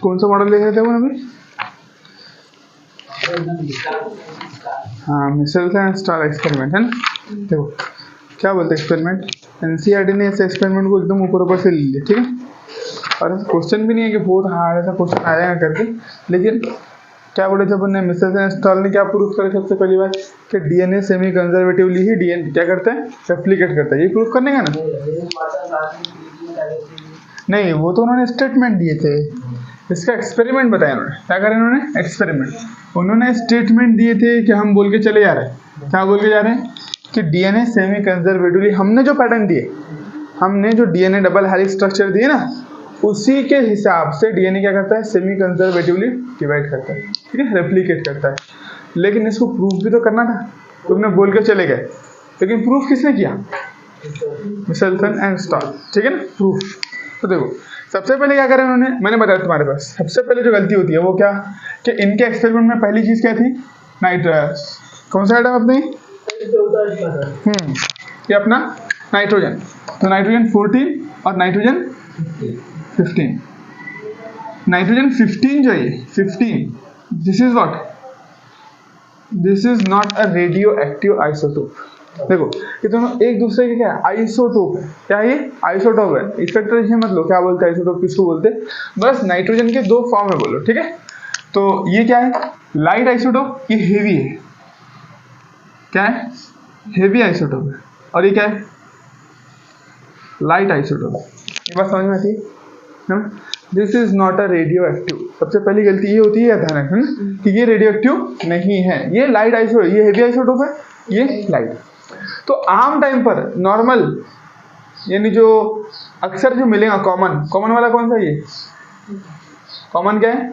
कौन सा मॉडल देख रहे थे वो अभी? हाँ, मिसेल्स एंड स्टार एक्सपेरिमेंट है ना। देखो क्या बोलते हैं एक्सपेरिमेंट, एनसीईआरटी ने इस एक्सपेरिमेंट को एकदम ऊपर ऊपर से ले लिया, ठीक है। और क्वेश्चन भी नहीं है कि बहुत हार्ड ऐसा क्वेश्चन आ जाएगा करके, लेकिन क्या बोले जब उन्हें मिसेल्स एंड स्टार ने क्या प्रूफ करा सबसे पहली बात कि डीएनए सेमी कंजर्वेटिवली ही डीएनए क्या करता है, रेप्लिकेट करता है। ये प्रूफ करने का ना, नहीं वो तो उन्होंने स्टेटमेंट दिए थे, इसका एक्सपेरिमेंट बताया उन्होंने। क्या करें उन्होंने, एक्सपेरिमेंट। उन्होंने स्टेटमेंट दिए थे कि हम बोल के चले जा रहे हैं, क्या बोल के जा रहे हैं कि डीएनए सेमी कंजर्वेटिवली, हमने जो पैटर्न दिए, हमने जो डीएनए डबल हेलिक्स स्ट्रक्चर दिए ना, उसी के हिसाब से डीएनए क्या करता है, सेमी कंजर्वेटिवली डिवाइड करता है, ठीक है, रेप्लिकेट करता है। लेकिन इसको प्रूफ भी तो करना था, तुमने बोल के चले गए, लेकिन प्रूफ किसने किया, मिसेल्सन एंड स्टार, ठीक है ना, प्रूफ। तो देखो सबसे पहले क्या करें उन्होंने, मैंने बताया तुम्हारे पास सबसे पहले जो गलती होती है वो क्या, कि इनके एक्सपेरिमेंट में पहली चीज क्या थी, कौन सा आइटम अपने, ये अपना नाइट्रोजन। तो नाइट्रोजन 14 और नाइट्रोजन 15, नाइट्रोजन 15 जो है 15, this is what, this is not a radio active isotope. देखो ये दोनों एक दूसरे के क्या है, आइसोटोप है। क्या है ये, आइसोटोप है। स्पेक्ट्रेशन मत लो, क्या बोलते हैं आइसोटोप किसको बोलते हैं, बस नाइट्रोजन के दो फॉर्म में बोलो, ठीक है। तो ये क्या है, लाइट आइसोटोप, ये हेवी है, क्या है, हेवी आइसोटोप है। और ये क्या है, लाइट आइसोटोप। ये बात समझ में आती है ना। This is not a radio active. सबसे पहली गलती ये होती है ध्यान रखना कि ये रेडियो एक्टिव नहीं है, ये लाइट आइसोटोप, ये हेवी आइसोटोप है, ये लाइट। तो आम टाइम पर नॉर्मल, यानी जो अक्सर जो मिलेगा कॉमन वाला कौन सा, ये कॉमन क्या है,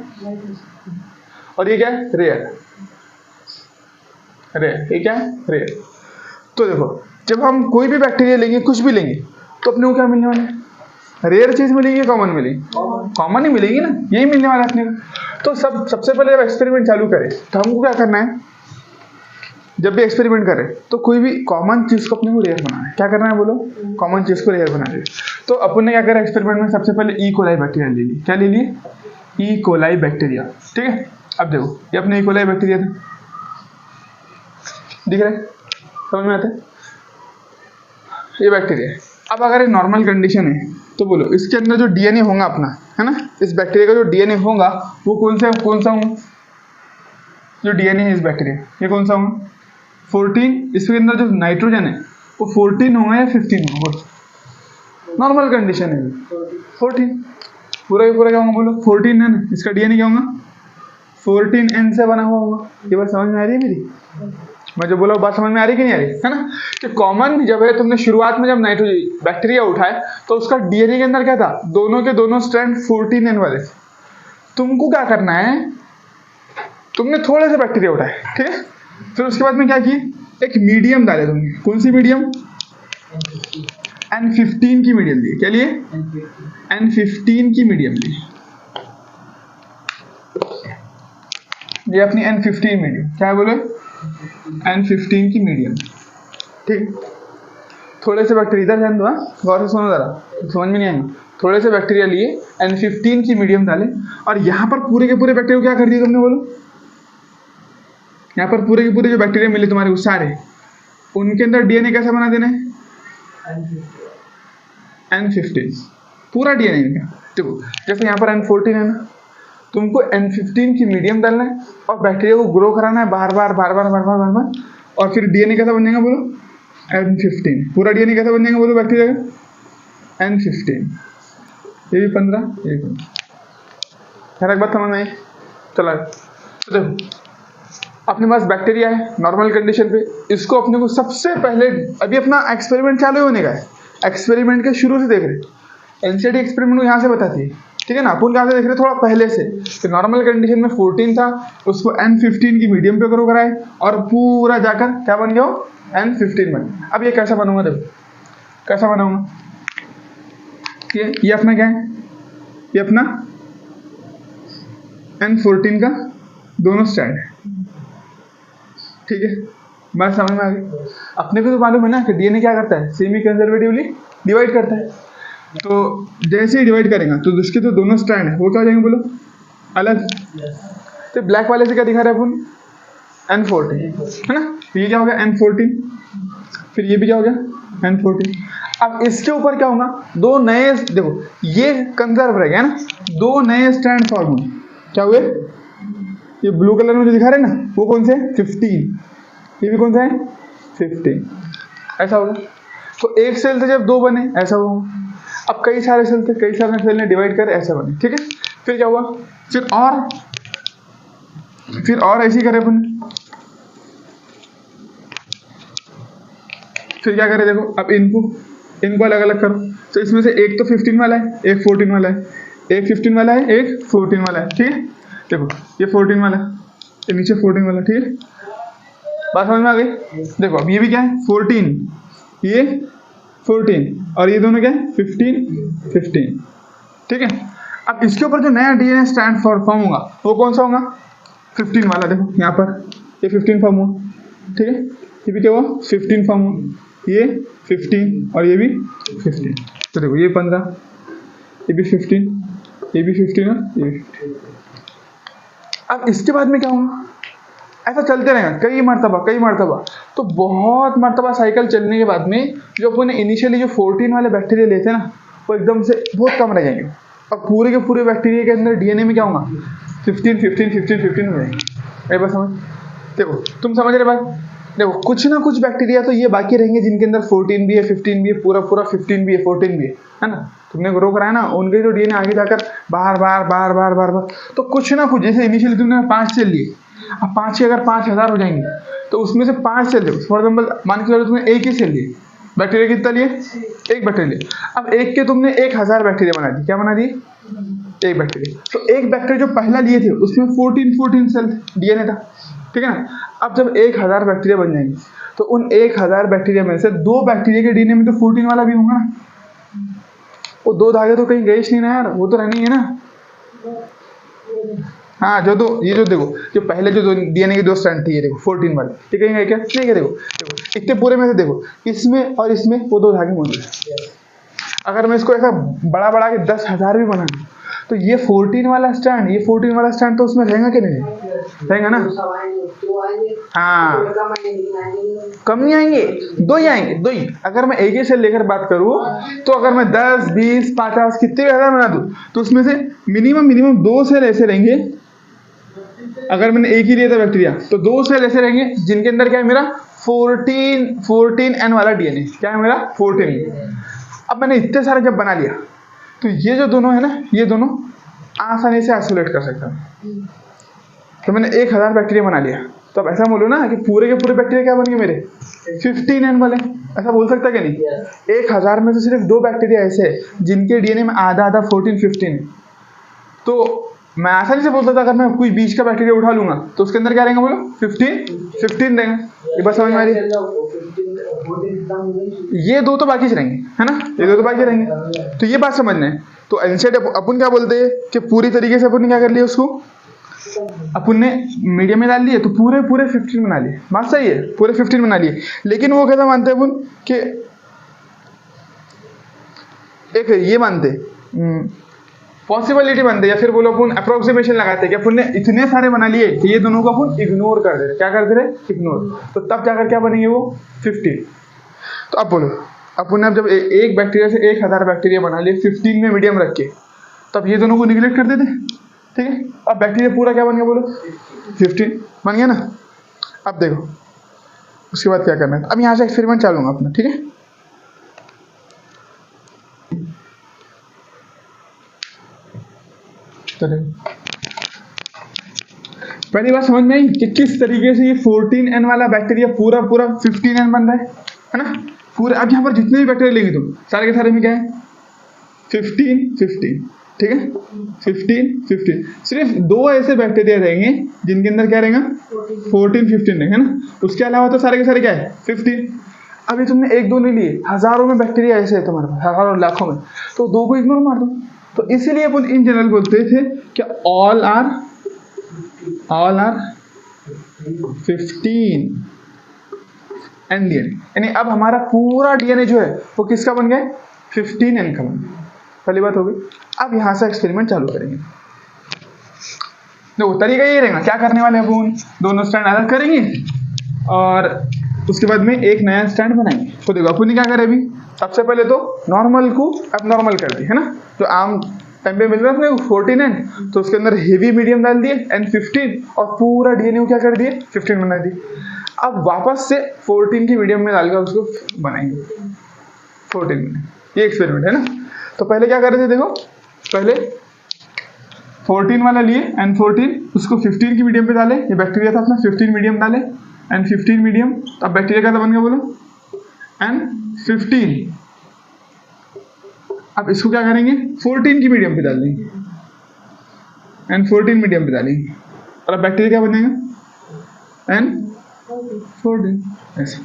और ये क्या है, रेयर, ये क्या है, रेयर। तो देखो जब हम कोई भी बैक्टीरिया लेंगे, कुछ भी लेंगे, तो अपने को क्या मिलने वाला है, रेयर चीज मिलेगी, कॉमन मिलेगी, कॉमन ही मिलेगी ना, यही मिलने वाला है अपने को। तो सबसे पहले जब एक्सपेरिमेंट चालू करें तो हमको क्या करना है, जब भी एक्सपेरिमेंट करें तो कोई भी कॉमन चीज को अपने को रेयर बनाना है। क्या करना है बोलो, कॉमन चीज को रेयर बना है। तो अपन ने क्या करा एक्सपेरिमेंट में, सबसे पहले ई कोलाई बैक्टीरिया ले ली। क्या ले लिए, ई कोलाई बैक्टीरिया, ठीक है। अब देखो ये अपने ई कोलाई बैक्टीरिया था, दिख रहा है, समझ में आता है, ये बैक्टीरिया है। अब अगर ये नॉर्मल कंडीशन है तो बोलो इसके अंदर जो डीएनए होगा अपना, है ना, इस बैक्टीरिया का जो डीएनए होगा वो कौन सा होगा, जो डीएनए है इस बैक्टीरिया, ये कौन सा होगा, 14। इसके अंदर जो नाइट्रोजन है वो 14 होगा या 15 होगा, नॉर्मल कंडीशन है 14, पूरा ही पूरा क्या होगा बोलो, 14 है ना। इसका डीएनए क्या होगा, 14N से बना हुआ होगा। ये बात समझ में आ रही है मेरी, मैं जो बोला बात समझ में आ रही कि नहीं आ रही है ना। कि कॉमन जब है, तुमने शुरुआत में जब नाइट्रोजन बैक्टीरिया उठाए तो उसका डीएनए के अंदर क्या था, दोनों के दोनों स्ट्रैंड 14N वाले। तुमको क्या करना है, तुमने थोड़े से बैक्टीरिया उठाए, ठीक है, फिर उसके बाद में क्या किए, एक मीडियम डाले तुमने, कौन सी मीडियम, N15 की मीडियम ली। क्या लिए, N15 की मीडियम ली, ये अपनी N15 मीडियम, क्या बोलो, N15 की मीडियम, ठीक। थोड़े से बैक्टीरिया, इधर ध्यान दो, गौर से सुनो जरा, समझ में नहीं आएंगे। थोड़े से बैक्टीरिया लिए, N15 की मीडियम डाले, और यहाँ पर पूरे के पूरे बैक्टीरिया क्या कर दिए तुमने बोलो, यहाँ पर पूरे के पूरे जो बैक्टीरिया मिले तुम्हारे उस सारे, उनके अंदर डीएनए कैसा बना देना है, N15 पूरा डीएनए इनका। देखो जैसे यहाँ पर N14 है ना, तुमको N15 की मीडियम डालना है और बैक्टीरिया को ग्रो कराना है बार बार, और फिर डीएनए कैसा बन जाएगा बोलो, N15। पूरा डीएनए कैसा बन जाएगा बोलो बैक्टीरिया का, N15। ये भी 15, ये भी 15। एक बात समझ में आई, चला। तो देखो अपने पास बैक्टीरिया है नॉर्मल कंडीशन पे, इसको अपने को सबसे पहले, अभी अपना एक्सपेरिमेंट चालू होने का है, एक्सपेरिमेंट के शुरू से देख रहे, एनसीईआरटी एक्सपेरिमेंट को यहाँ से बताती है, ठीक है ना। अपन कहाँ से देख रहे, थोड़ा पहले से, कि नॉर्मल कंडीशन में 14 था, उसको N15 की मीडियम पे ग्रो कराए, और पूरा जाकर क्या बन गया, N15 बन। अब ये कैसा बनूंगा, देखो कैसा बनाऊंगा, ये अपना क्या है, ये अपना N14 का दोनों स्ट्रैंड है, ठीक है, बात समझ में आ गई। अपने को तो मालूम है ना कि डीएनए क्या करता है, सेमी कंजर्वेटिवली डिवाइड करता है। तो जैसे ही डिवाइड करेंगे तो जिसके तो दोनों स्ट्रैंड है वो क्या हो जाएंगे बोलो, अलग। तो ब्लैक वाले से क्या दिखा रहे हैं अपन, N14 है ना, तो ये क्या हो गया N14, फिर ये भी क्या हो गया N14। अब इसके ऊपर क्या होगा, दो नए, देखो ये कंजर्व रहेगा ना, दो नए स्ट्रैंड फॉर्म हुए, क्या हुए, ये ब्लू कलर में जो दिखा रहे हैं ना वो कौन से है 15, ये भी कौन सा है 15, ऐसा होगा। तो एक सेल से जब दो बने ऐसा होगा, अब कई सारे सेल थे, कई सारे सेल ने डिवाइड कर ऐसा बने, ठीक है। फिर क्या हुआ, फिर और ऐसे ही करे अपन, फिर क्या करें, देखो अब इनको अलग अलग करो। तो इसमें से एक तो 15 वाला है, एक 14 वाला है, एक 15 वाला है, एक 14 वाला है, ठीक है। देखो ये 14 वाला, ये नीचे 14 वाला, ठीक है, बात समझ में आ गई। देखो अब ये भी क्या है 14, ये 14 और ये दोनों क्या है 15, ठीक है। अब इसके ऊपर जो नया डीएनए स्ट्रैंड फॉर्म होगा वो कौन सा होगा, 15 वाला। देखो यहाँ पर ये 15 फॉर्म हुआ, ठीक है, ये भी क्या हुआ 15 फॉर्म हुआ, ये 15 और ये भी 15। तो देखो ये 15, ये भी 15, ये भी 15 और ये भी 15। अब इसके बाद में क्या होगा, ऐसा चलते रहेगा कई मरतबा। तो बहुत मरतबा साइकिल चलने के बाद में जो अपने इनिशियली जो 14 वाले बैक्टीरिया लेते हैं ना वो एकदम से बहुत कम रह जाएंगे, और पूरे के पूरे बैक्टीरिया के अंदर डीएनए में क्या होगा 15 हो जाएंगे। बस समझ, देखो तुम समझ रहे बात, देखो कुछ ना कुछ बैक्टीरिया तो ये बाकी रहेंगे जिनके अंदर 14 भी है, 15 भी है, पूरा 15 भी है, 14 भी है ना। तुमने ग्रो कराया ना, उनके जो डीएनए आगे जाकर बार, तो कुछ ना कुछ, जैसे इनिशियली तुमने 5 सेल लिए, अब 5 के अगर 5000 हो जाएंगे तो उसमें से 5 सेल लिए, फॉर एग्जाम्पल मान के चलो तुमने एक ही सेल लिए, बैक्टीरिया कितना लिए, एक बैक्टीरिया लिए। अब एक के तुमने 1000 बैक्टीरिया बना दी, क्या बना दिए, एक बैक्टीरिया। तो एक बैक्टीरिया जो पहला लिए थे उसमें 14 सेल डीएनए था, ठीक है ना। अब जब 1000 बैक्टीरिया बन जाएंगे तो उन 1000 बैक्टीरिया में से 2 बैक्टीरिया के डीएनए में तो 14 वाला भी होगा ना, वो 2 धागे तो कहीं गए नहीं ना यार, वो तो रहनी है ना। हाँ जो दो, ये जो देखो जो पहले जो डीएनए के 2 स्ट्रैंड थे, ये देखो 14 वाले, ठीक है क्या, ठीक है। देखो इतने पूरे में से देखो इसमें और इसमें वो 2 धागे मौजूद है। अगर मैं इसको ऐसा बड़ा के 10,000 भी बना दूं तो ये 14 वाला स्टैंड तो उसमें रहेगा कि नहीं रहेगा ना। हाँ कम नहीं आएंगे, 2 ही आएंगे, 2 ही। अगर मैं एक ही से लेकर बात करूँ तो अगर मैं 10, 20, 50 कितने भी 1000 बना दूं तो उसमें से मिनिमम 2 सेल ऐसे रहेंगे। अगर मैंने एक ही लिया था बैक्टीरिया तो 2 सेल ऐसे रहेंगे जिनके अंदर क्या है मेरा 14N वाला डीएनए, क्या है मेरा 14। अब मैंने इतने सारे जब बना लिया तो ये जो दोनों है ना, ये दोनों आसानी से आइसोलेट कर सकता है। तो मैंने 1000 बैक्टीरिया बना लिया, तो अब ऐसा बोलो ना कि पूरे के पूरे बैक्टीरिया क्या बन गए मेरे 15N वाले, ऐसा बोल सकता क्या नहीं। 1000 में से सिर्फ 2 बैक्टीरिया ऐसे है जिनके डीएनए में आधा 14-15 है। तो मैं आसानी से बोल सकता अगर मैं कोई बीच का बैक्टीरिया उठा लूंगा तो उसके अंदर क्या रहेगा बोलो 15 रहेगा। ये बात समझ में आ रही है। ये 2 तो बाकी रहेंगे है ना, ये 2 तो बाकी रहेंगे। तो ये बात समझना है। तो इंसेट अपन क्या बोलते हैं कि पूरी तरीके से अपन ने क्या कर लिया, उसको अपन ने मीडियम में डाल लिए तो पूरे 15 बना लिए। बात सही है, पूरे 15 बना लिए। लेकिन वो कैसा मानते हैं अपन कि एक ये मानते पॉसिबिलिटी बनते, या फिर बोलो अपन अप्रोक्सीमेशन लगाते कि अपन ने इतने सारे बना लिए कि ये दोनों को अपन इग्नोर कर दे रहे। क्या कर दे रहे, इग्नोर। तो तब जाकर क्या बनेंगे वो 15। तो अब बोलो अपन ने अब जब एक बैक्टीरिया से 1000 बैक्टीरिया बना लिए 15 में मीडियम रख के, तब ये दोनों को निगलेक्ट कर देते, ठीक है। अब बैक्टीरिया पूरा क्या बन गया बोलो 15 बन गया ना। अब देखो उसके बाद क्या करना है। अब यहाँ से एक्सपेरिमेंट चालूंगा अपना, ठीक है। पहली बात समझ में आई कि किस तरीके से ये 14N वाला बैक्टीरिया पूरा 15N बन रहा है ना पूरे। अब यहाँ पर जितने भी बैक्टीरिया लेंगे तुम सारे के सारे में क्या है 15, ठीक है 15। सिर्फ 2 ऐसे बैक्टीरिया रहेंगे जिनके अंदर क्या रहेगा 14-15 रहेंगे ना। उसके अलावा तो सारे के सारे क्या है 15। अभी तुमने 1-2 नहीं लिए, हजारों में बैक्टीरिया ऐसे है तुम्हारे पास, हजारों लाखों में, तो 2 को इग्नोर मार दो। तो इसीलिए अपन इन जनरल बोलते थे कि ऑल आर 15 N डीएनए, यानी अब हमारा पूरा डीएनए जो है वो किसका बन गया 15N का बन गया। पहली बात हो गई। अब यहाँ से एक्सपेरिमेंट चालू करेंगे। देखो तरीका ये रहेगा, क्या करने वाले अपन, दोनों स्टैंड अलग करेंगे और उसके बाद में एक नया स्टैंड बनाएंगे। तो देखो अपन ने क्या करे अभी, सबसे पहले तो नॉर्मल को अब नॉर्मल कर दी है ना, जो आम टाइम पे मिल रहा था 14 एन, तो उसके अंदर हेवी मीडियम डाल दिए एंड 15 और पूरा डीएनए क्या कर दिए 15 बना दिए। अब वापस से 14 की मीडियम में डालकर उसको बनाएंगे 14 में। ये एक्सपेरिमेंट है ना। तो पहले क्या कर रहे थे, देखो पहले 14 वाला लिए एंड 14 उसको 15 की मीडियम पे डाले, ये बैक्टीरिया था अपना, 15 मीडियम डाले एंड 15 मीडियम, अब बैक्टीरिया का बन गया बोलो एंड 15। अब इसको क्या करेंगे 14 की मीडियम पे डाल देंगे एंड 14 मीडियम पे डालेंगे और अब बैक्टीरिया क्या बनेगा एंड 14। ऐसे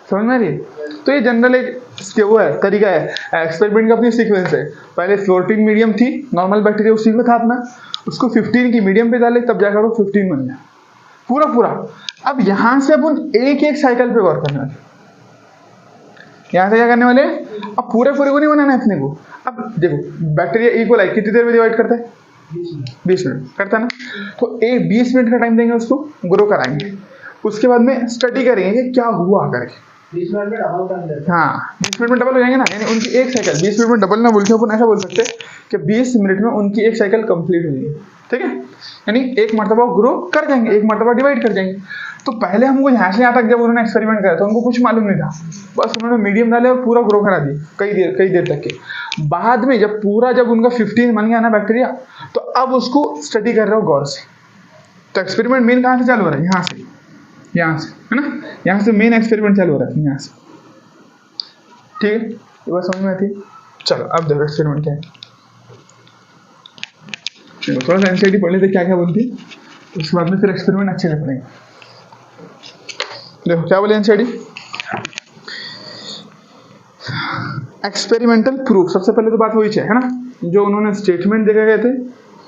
समझ में आ रही है। तो ये जनरल एक वो है, तरीका है, एक्सपेरिमेंट का अपनी सीक्वेंस है। पहले 14 मीडियम थी, नॉर्मल बैक्टीरिया उसी में था अपना, उसको 15 की मीडियम पे डाले तब जाकर वो 15 बन गया पूरा। अब यहां से अपन एक एक साइकिल पे गौर करने वाले, यहाँ से क्या करने वाले, अब पूरे को नहीं बनाना है अपने को। अब देखो बैक्टीरिया इक्वलाई कितनी देर में डिवाइड करता है 20 मिनट करता है ना, तो एक 20 मिनट का टाइम देंगे उसको, ग्रो कराएंगे, उसके बाद में स्टडी करेंगे कि क्या हुआ करके। 20 मिनट में डबल कर देते, हाँ 20 मिनट में डबल हो जाएंगे ना, यानी उनकी एक साइकिल 20 मिनट में डबल ना बोल के अपन ऐसा बोल सकते हैं कि 20 मिनट में उनकी एक साइकिल कंप्लीट हो जाएगी, ठीक है, यानी एक मरतबा ग्रो कर जाएंगे, एक मरतबा डिवाइड कर जाएंगे। तो पहले हमको यहाँ से यहाँ तक जब उन्होंने एक्सपेरिमेंट करा तो उनको कुछ मालूम नहीं था, बस उन्होंने मीडियम डाले और पूरा ग्रो करा दी कई देर तक के। बाद में जब उनका 15 बन गया ना बैक्टीरिया, तो अब उसको स्टडी कर रहे हो गौर से। तो एक्सपेरिमेंट मेन कहाँ से चालू हो रहा है, यहाँ से है ना, यहाँ से मेन एक्सपेरिमेंट चालू हो रहा है यहाँ से, ठीक है, ये बात समझ में आती है। चलो अब देखो एक्सपेरिमेंट क्या है, थोड़ा सा एनसीईआरटी पढ़ लेते क्या क्या बोलती है, उसके बाद में फिर एक्सपेरिमेंट अच्छे से पढ़ेंगे। देखो क्या बोले एनसीईआरटी, एक्सपेरिमेंटल प्रूफ। सबसे पहले तो बात वही है ना, जो उन्होंने स्टेटमेंट देखे गए थे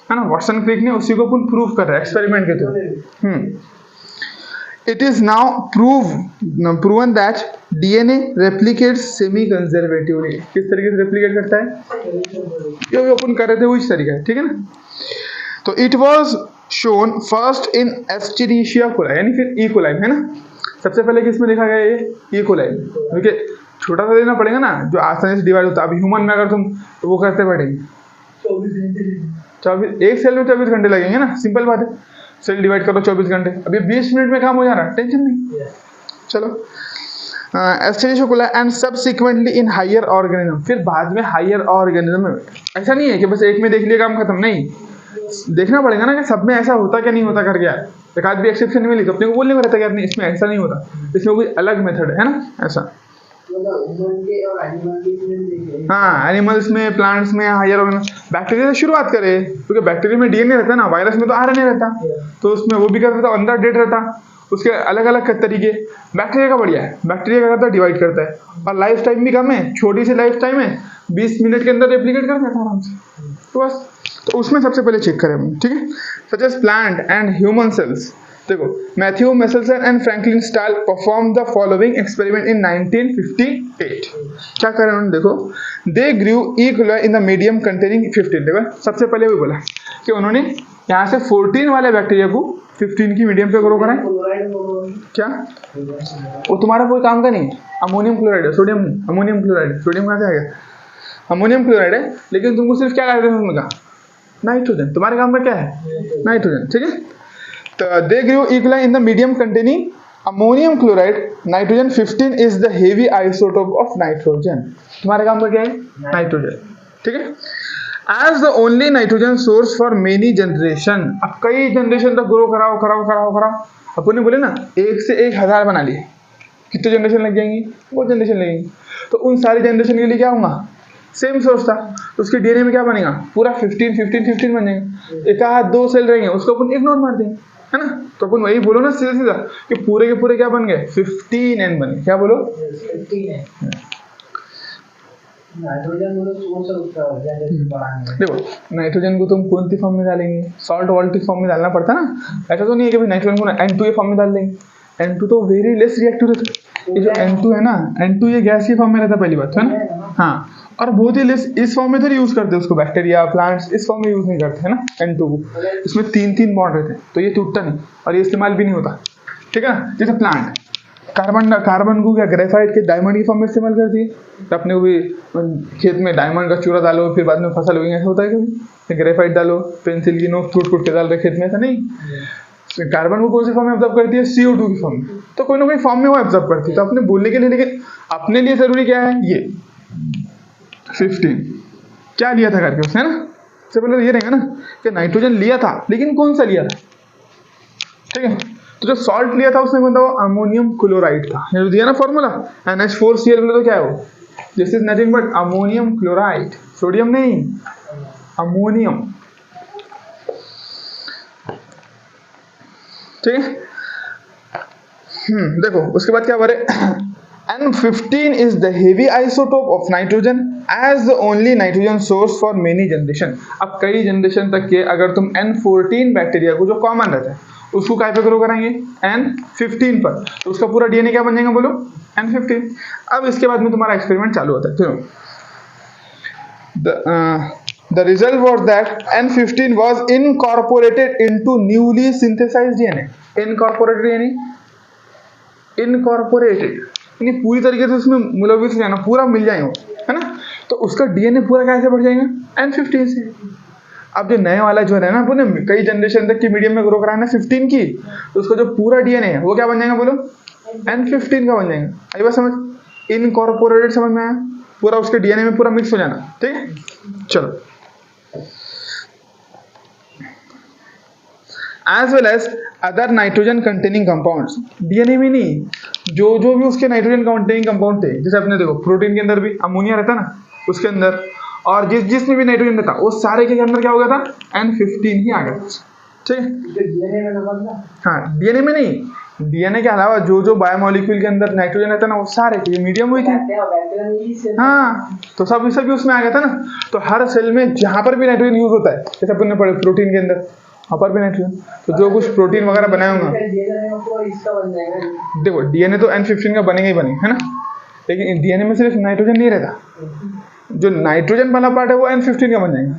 है ना वाटसन क्रिक ने, उसी को अपन प्रूफ कर रहे हैं एक्सपेरिमेंट के through. It is now proven that DNA replicates semi-conservatively। किस तरीके से रेप्लिकेट करता है, जो भी अपन कर रहे थे वही तरीका है, ठीक है ना। तो it was shown first in Escherichia coli, यानी फिर E. coli है ना, सबसे पहले किसमें देखा गया ये E. coli, क्योंकि छोटा सा देना पड़ेगा ना जो आसानी से डिवाइड होता है। अभी ह्यूमन में अगर तुम वो करते बढ़ेंगे 24 एक सेल में 24 घंटे लगेंगे ना, सिंपल बात है, सेल डिवाइड करो 24 घंटे, अभी 20 मिनट में काम हो जा रहा है, टेंशन नहीं। चलो Escherichia coli and subsequently in higher organism, फिर बाद में हायर ऑर्गेनिज्म में। ऐसा नहीं है कि बस एक में देख लिया काम खत्म, नहीं, देखना पड़ेगा ना कि सब में ऐसा होता क्या नहीं होता कर गया। एक आध भी एक्सेप्शन मिली तो अपने को बोलने को रहता है कि इसमें ऐसा नहीं होता, इसमें कोई अलग मेथड है ना ऐसा। हाँ एनिमल्स में, प्लांट्स में, हायर बैक्टीरिया से शुरुआत करें, क्योंकि बैक्टीरिया में डीएनए रहता है ना, वायरस में तो आरएनए रहता, तो उसमें वो भी करता था, अंदर डेट रहता, उसके अलग अलग तरीके। बैक्टीरिया का बढ़िया है, बैक्टीरिया का करता है डिवाइड करता है और लाइफ टाइम भी कम है, छोटी सी लाइफ टाइम है, 20 मिनट के अंदर रेप्लिकेट कर देता आराम से, तो बस। तो उसमें सबसे पहले चेक करें हम, ठीक है, such as plant and human cells. देखो Matthew Meselson and Franklin Stahl perform the following experiment in 1958। क्या करें उन्होंने, देखो they grew E coli in the medium containing 15। देखो सबसे पहले भी बोला कि उन्होंने यहाँ से 14 वाले बैक्टीरिया को 15 की मीडियम पे ग्रो कराएं। क्या वो तुम्हारा कोई काम का नहीं है, अमोनियम क्लोराइड है, सोडियम नहीं, अमोनियम क्लोराइड। सोडियम कहाँ से आ गया, अमोनियम क्लोराइड है, लेकिन तुमको सिर्फ क्या करते हैं उनका, नाइट्रोजन, तुम्हारे काम का क्या है नाइट्रोजन, ठीक है। तो they grew E. coli in the medium containing ammonium chloride, nitrogen 15 is the heavy isotope of nitrogen। तुम्हारे काम का क्या है नाइट्रोजन, ठीक है। As the only nitrogen source for many generation, अब कई जनरेशन तक ग्रो कराओ। अपन ने बोले ना 1 से 1000 बना लिए, कितने जनरेशन लग जाएंगी, वो जनरेशन लगेंगी। तो उन सारी जनरेशन के लिए क्या होगा, सेम सोर्स था, तो उसके डीएनए में क्या बनेगा, पूरा 15 बन जाएंगे। एक आध 2 सेल रहेंगे, उसको अपन इग्नोर मार देंगे, है ना। तो अपन वही बोलो ना सीधा कि पूरे के पूरे क्या बन गए 15N बने, क्या बोलो 15N। देखो नाइट्रोजन को तुम कौन सी फॉर्म में डालेंगे, सॉल्ट वॉल्ट फॉर्म में डालना पड़ता ना, ऐसा तो नहीं है कि भाई नाइट्रोजन को N2 फॉर्म में डाल देंगे, N2 तो वेरी लेस रिएक्टिव रहता है। ये जो N2 है ना, N2 ये गैस की फॉर्म में रहता है पहली बात, है ना। हाँ और बहुत ही लेस, इस फॉर्म में थोड़ी यूज करते हैं उसको, बैक्टीरिया प्लांट्स इस फॉर्म में यूज नहीं करते है ना N2 को, इसमें 3 बॉन्ड रहते हैं तो ये टूटता नहीं और ये इस्तेमाल भी नहीं होता, ठीक है ना। जैसे प्लांट कार्बन को क्या ग्रेफाइट के डायमंड की फॉर्म में इस्तेमाल करती है, तो अपने को भी खेत में डायमंड का चूरा डालो फिर बाद में फसल होगी, ऐसा होता है कभी, ग्रेफाइट डालो पेंसिल की नोक टूट के डाल रहे खेत में, ऐसा नहीं। कार्बन को कौन सी फॉर्म में ऑब्जर्व करती है, CO2 की फॉर्म में, तो कोई ना कोई फॉर्म में वो ऑब्जर्व करती है, तो अपने बोलने के लिए, लेकिन अपने लिए जरूरी क्या है, ये 15 क्या लिया था करके उसने, है ना। सबसे पहले तो ये रहेगा ना कि नाइट्रोजन लिया था, लेकिन कौन सा लिया था, ठीक है। तो जो सॉल्ट लिया था उसने बोला वो अमोनियम क्लोराइड था, ये दिया ना फॉर्मूला NH4Cl, बोले तो क्या है वो, this is nothing but ammonium chloride, sodium नहीं अमोनियम, ठीक है। देखो उसके बाद क्या बोले, N15 is the heavy isotope of nitrogen as the only nitrogen source for many generation। अब कई जनरेशन तक के अगर तुम N14 बैक्टीरिया को जो कॉमन रहता है उसको काय पे ग्रो कराएंगे N15 पर, तो उसका पूरा DNA क्या बन जाएगा बोलो N15। अब इसके बाद में तुम्हारा एक्सपेरिमेंट चालू होता है, सुनो। The result was that N15 was incorporated into newly synthesized DNA। Incorporated यानी इनकॉर्पोरेटेड, यानी पूरी तरीके से उसमें मुलविस हो जाना, पूरा मिल जाएगा, है ना। तो उसका DNA पूरा कैसे बढ़ जाएगा N15 से। अब जो नए वाला जो है ना अपने कई जनरेशन तक की मीडियम में ग्रो कराना 15 की, तो उसका जो पूरा DNA है वो क्या बन जाएगा बोलो N15 का बन जाएगा। आई बात समझ, इनकॉर्पोरेटेड समझ में आया, पूरा उसके DNA में पूरा मिक्स हो जाना, ठीक है। चलो as well as other nitrogen containing compounds, DNA में नहीं जो भी उसके नाइट्रोजन कंटेनिंग कंपाउंड थे, जैसे अपने देखो प्रोटीन के अंदर भी अमोनिया रहता ना उसके अंदर, और जिसमें भी नाइट्रोजन रहता वो सारे के अंदर क्या हो गया था N15 ही आ गया, ठीक है। हाँ DNA में नहीं, DNA के अलावा जो बायोमोलिक्यूल के अंदर नाइट्रोजन रहता ना वो सारे के मीडियम हुई थी, हाँ तो सब उसमें आ गया था ना। तो हर सेल में जहाँ पर भी नाइट्रोजन यूज होता है, जैसे अपन ने पढ़े प्रोटीन के अंदर वहाँ पर भी नाइट्रोजन, तो जो कुछ प्रोटीन वगैरह बनाया होगा, देखो DNA तो N15 का बनेगा ही बनेगा, है ना। लेकिन DNA में सिर्फ नाइट्रोजन नहीं रहता, जो नाइट्रोजन वाला पार्ट है वो N15 का बन जाएगा।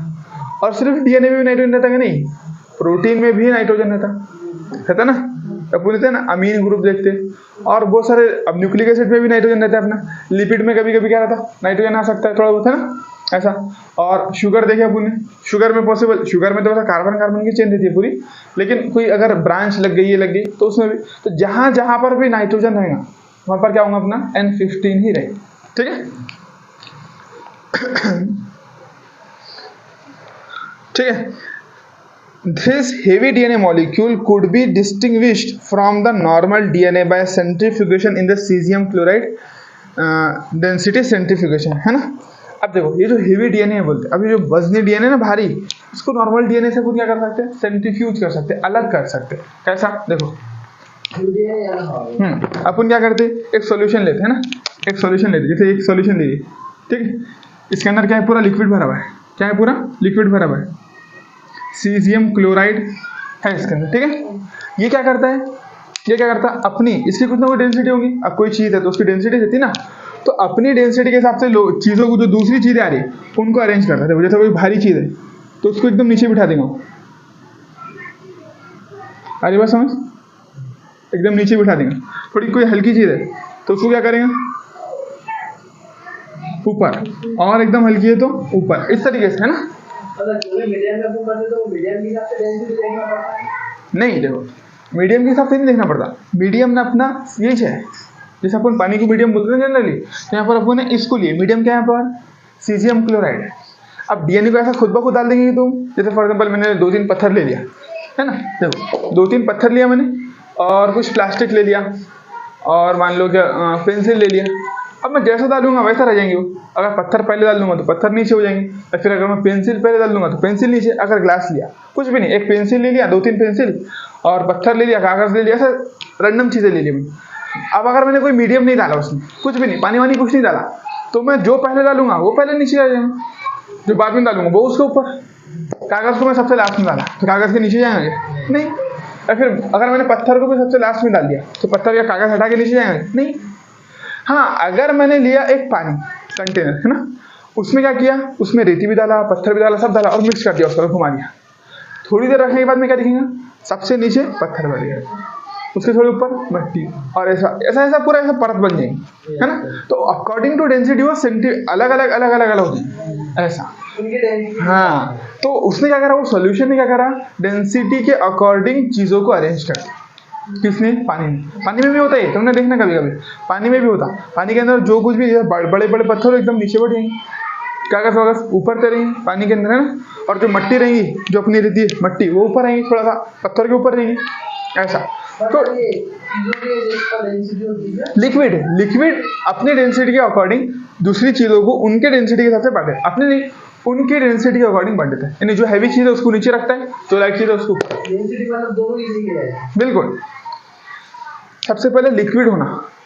और सिर्फ DNA में भी नाइट्रोजन रहता है नहीं, प्रोटीन में भी नाइट्रोजन रहता ना, अपन लेते हैं ना अमीन ग्रुप देखते हैं, और बहुत सारे, अब न्यूक्लिक एसिड में भी नाइट्रोजन रहता है अपना, लिपिड में कभी कभी क्या रहता नाइट्रोजन आ सकता है थोड़ा बहुत, है ना ऐसा। और शुगर देखे अपन ने, शुगर में पॉसिबल, शुगर में तो ऐसा कार्बन की चेन रहती है पूरी, लेकिन कोई अगर ब्रांच लग गई तो उसमें भी, तो जहां जहां पर भी नाइट्रोजन रहेगा वहां पर क्या होगा अपना N15 ही रहेगा, ठीक है। ठीक है, this heavy DNA molecule could be distinguished from the normal DNA by centrifugation in the cesium chloride density centrifugation, है ना। अब देखो ये जो हेवी DNA है बोलते हैं, अभी जो वजनी DNA ना भारी, इसको नॉर्मल DNA से क्या कर सकते हैं, सेंट्रीफ्यूज कर सकते हैं, अलग कर सकते हैं। कैसा देखो, अपन क्या करते हैं, एक सॉल्यूशन लेते हैं ना, एक सॉल्यूशन लेते, जैसे एक सॉल्यूशन ले, ठीक है, इसके अंदर क्या है, पूरा लिक्विड भरा हुआ है, क्या है, पूरा लिक्विड भरा हुआ है, सीजियम क्लोराइड है इसके अंदर, ठीक है। ये क्या करता है, ये क्या करता है, अपनी इसकी कुछ ना कुछ डेंसिटी होगी, अब कोई चीज़ है तो उसकी डेंसिटी रहती ना, तो अपनी डेंसिटी के हिसाब से चीज़ों को, जो दूसरी चीज़ें आ रही है उनको अरेंज करता है। जैसे कोई भारी चीज़ है तो उसको एकदम नीचे बिठा देगा, अरे बात समझ, एकदम नीचे बिठा देंगे। थोड़ी कोई हल्की चीज़ है तो उसको क्या करेंगे, ऊपर, और एकदम हल्की है तो ऊपर, इस तरीके से, है ना। नहीं देखो, मीडियम के हिसाब से नहीं देखना पड़ता, मीडियम ना अपना ये है, जैसे अपन पानी को मीडियम बोलते हैं जनरली, तो यहाँ पर अपन ने इसको लिए मीडियम, क्या है यहाँ पर सीजियम क्लोराइड। अब DNA को ऐसा खुद ब खुद डाल देंगे तुम, जैसे फॉर एग्जांपल मैंने 2-3 पत्थर ले लिया, है ना, देखो 2-3 पत्थर लिया मैंने, और कुछ प्लास्टिक ले लिया, और मान लो क्या पेंसिल ले लिया। अब मैं जैसा डालूंगा वैसा रह जाएंगे वो, अगर पत्थर पहले डाल दूंगा तो पत्थर नीचे हो जाएंगे, और फिर अगर मैं पेंसिल पहले डाल दूंगा तो पेंसिल नीचे। अगर ग्लास लिया, कुछ भी नहीं, एक पेंसिल ले लिया, 2-3 पेंसिल, और पत्थर ले लिया, कागज ले लिया, ऐसा रैंडम चीज़ें ले ली मैंने। अब अगर मैंने कोई मीडियम नहीं डाला उसमें, कुछ भी नहीं, पानी वानी कुछ नहीं डाला, तो मैं जो पहले डालूंगा वो पहले नीचे आ जाएंगे, जो बाद में डालूंगा वो उसके ऊपर। कागज़ को मैं सबसे लास्ट में डाला तो कागज़ के नीचे जाएंगे नहीं, या फिर अगर मैंने पत्थर को भी सबसे लास्ट में डाल दिया तो पत्थर या कागज़ हटा के नीचे जाएंगे नहीं। हाँ, अगर मैंने लिया एक पानी कंटेनर, है ना, उसमें क्या किया, उसमें रेती भी डाला, पत्थर भी डाला, सब डाला और मिक्स कर दिया, उसको घुमा दिया। थोड़ी देर रखने के बाद में क्या दिखेगा, सबसे नीचे पत्थर बढ़ेगा, उसके थोड़े ऊपर मिट्टी, और ऐसा ऐसा ऐसा पूरा ऐसा परत बन जाएगी, है ना। तो अकॉर्डिंग टू डेंसिटी वो अलग अलग अलग अलग अलग होगी ऐसा। हाँ, तो उसने क्या करा, वो सॉल्यूशन ने क्या करा, डेंसिटी के अकॉर्डिंग चीजों को अरेंज कर दिया। किसने, पानी में। पानी में भी होता है, तुमने देखना कभी कभी पानी में भी होता। पानी के अंदर जो कुछ भी बड़े बड़े पत्थर एकदम नीचे बढ़ जाएंगे, कागज वागज ऊपर तैरेंगे पानी के अंदर, है ना। और जो मट्टी रहेगी, जो अपनी रहती है मट्टी, वो ऊपर रहेंगी, थोड़ा सा पत्थर के ऊपर रहेंगी ऐसा। तो लिक्विड अपनी डेंसिटी के अकॉर्डिंग दूसरी चीजों को उनके डेंसिटी के हिसाब से बांटे, अपने नहीं, उनकी डेंसिटी के अकॉर्डिंग बांट देता है। यानी जो हैवी चीज है उसको नीचे रखता है, जो लाइट चीज है उसको ऊपर। बिल्कुल, सबसे पहले लिक्विड होना,